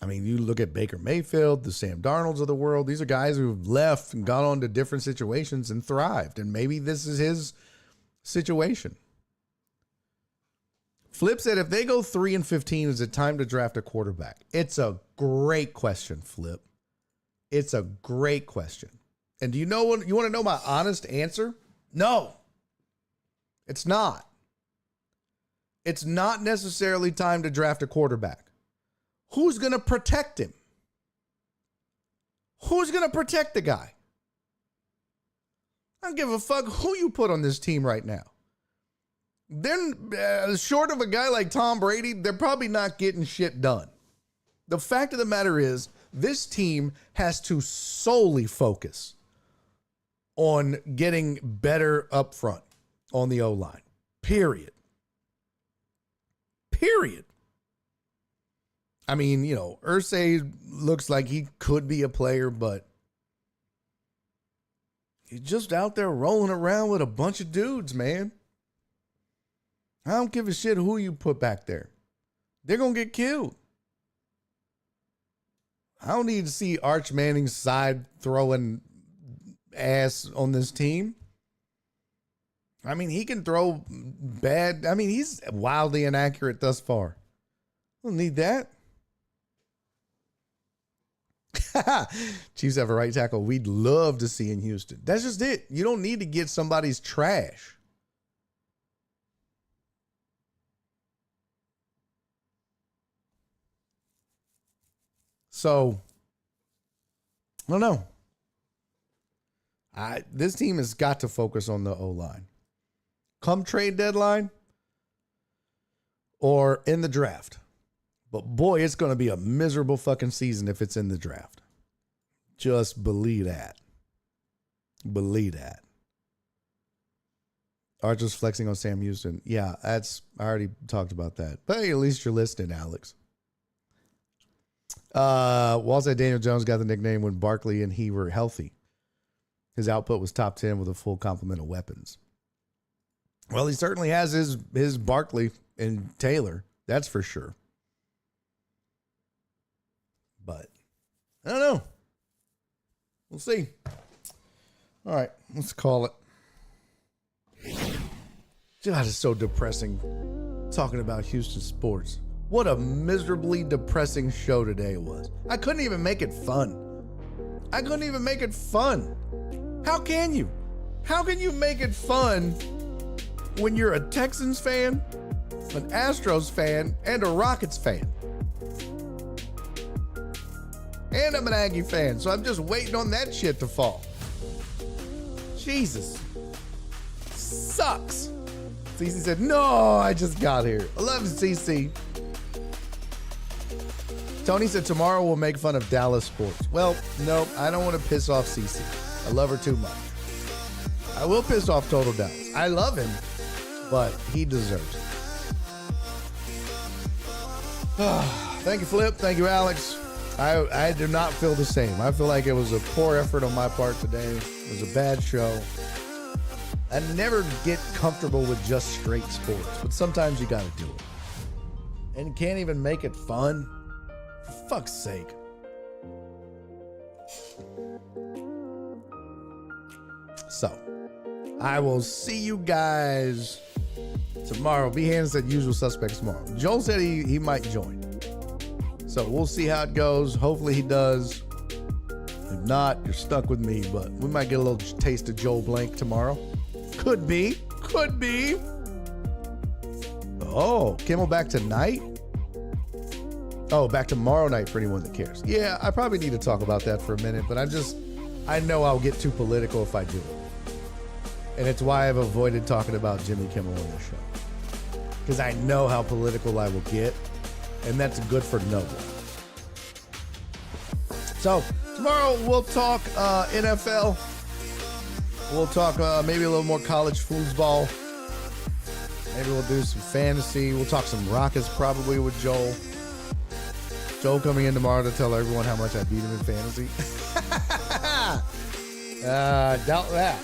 I mean, you look at Baker Mayfield, the Sam Darnolds of the world. These are guys who've left and gone on to different situations and thrived. And maybe this is his situation. Flip said, if they go 3-15, is it time to draft a quarterback? It's a great question, Flip. It's a great question. And do you know what? You want to know my honest answer? No, it's not. It's not necessarily time to draft a quarterback. Who's going to protect him? Who's going to protect the guy? I don't give a fuck who you put on this team right now. Then, short of a guy like Tom Brady, they're probably not getting shit done. The fact of the matter is, this team has to solely focus on getting better up front on the O-line. Period. I mean, Irsay looks like he could be a player, but he's just out there rolling around with a bunch of dudes, man. I don't give a shit who you put back there. They're going to get killed. I don't need to see Arch Manning's side throwing ass on this team. I mean, he can throw bad. I mean, he's wildly inaccurate thus far. Don't need that. Chiefs have a right tackle we'd love to see in Houston. That's just it. You don't need to get somebody's trash. So, I don't know. This team has got to focus on the O-line. Come trade deadline or in the draft. But boy, it's going to be a miserable fucking season if it's in the draft. Just believe that. Believe that. Archer's flexing on Sam Houston. Yeah, I already talked about that. But hey, at least you're listening, Alex. Wall said Daniel Jones got the nickname when Barkley and he were healthy. His output was top 10 with a full complement of weapons. Well, he certainly has his Barkley and Taylor. That's for sure. But I don't know. We'll see. All right, let's call it. God, it's so depressing talking about Houston sports. What a miserably depressing show today was. I couldn't even make it fun. How can you? How can you make it fun when you're a Texans fan, an Astros fan, and a Rockets fan? And I'm an Aggie fan, so I'm just waiting on that shit to fall. Jesus. Sucks. CC said, no, I just got here. I love you, CC. Tony said, tomorrow we'll make fun of Dallas sports. Well, no, I don't want to piss off CC. I love her too much. I will piss off Total Dallas. I love him, but he deserves it. Thank you, Flip. Thank you, Alex. I do not feel the same. I feel like it was a poor effort on my part today. It was a bad show. I never get comfortable with just straight sports, but sometimes you got to do it. And you can't even make it fun. For fuck's sake. So, I will see you guys tomorrow. Behan said usual suspects tomorrow. Joel said he might join. So we'll see how it goes. Hopefully he does. If not, you're stuck with me, but we might get a little taste of Joel Blank tomorrow. Could be. Oh, Kimmel back tonight? Oh, back tomorrow night for anyone that cares. Yeah, I probably need to talk about that for a minute, but I know I'll get too political if I do it. And it's why I've avoided talking about Jimmy Kimmel on this show. Because I know how political I will get. And that's good for no one. So, tomorrow we'll talk NFL. We'll talk maybe a little more college foosball. Maybe we'll do some fantasy. We'll talk some Rockets probably with Joel. Joel coming in tomorrow to tell everyone how much I beat him in fantasy. Doubt that.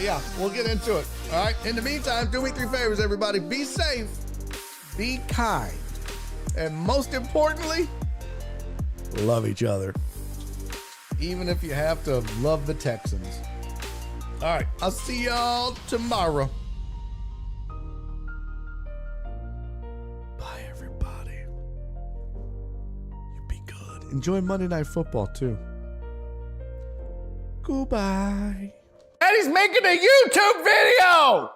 Yeah, we'll get into it. All right. In the meantime, do me 3 favors, everybody. Be safe. Be kind. And most importantly, love each other. Even if you have to love the Texans. All right. I'll see y'all tomorrow. Bye, everybody. You be good. Enjoy Monday Night Football, too. Goodbye. And he's making a YouTube video!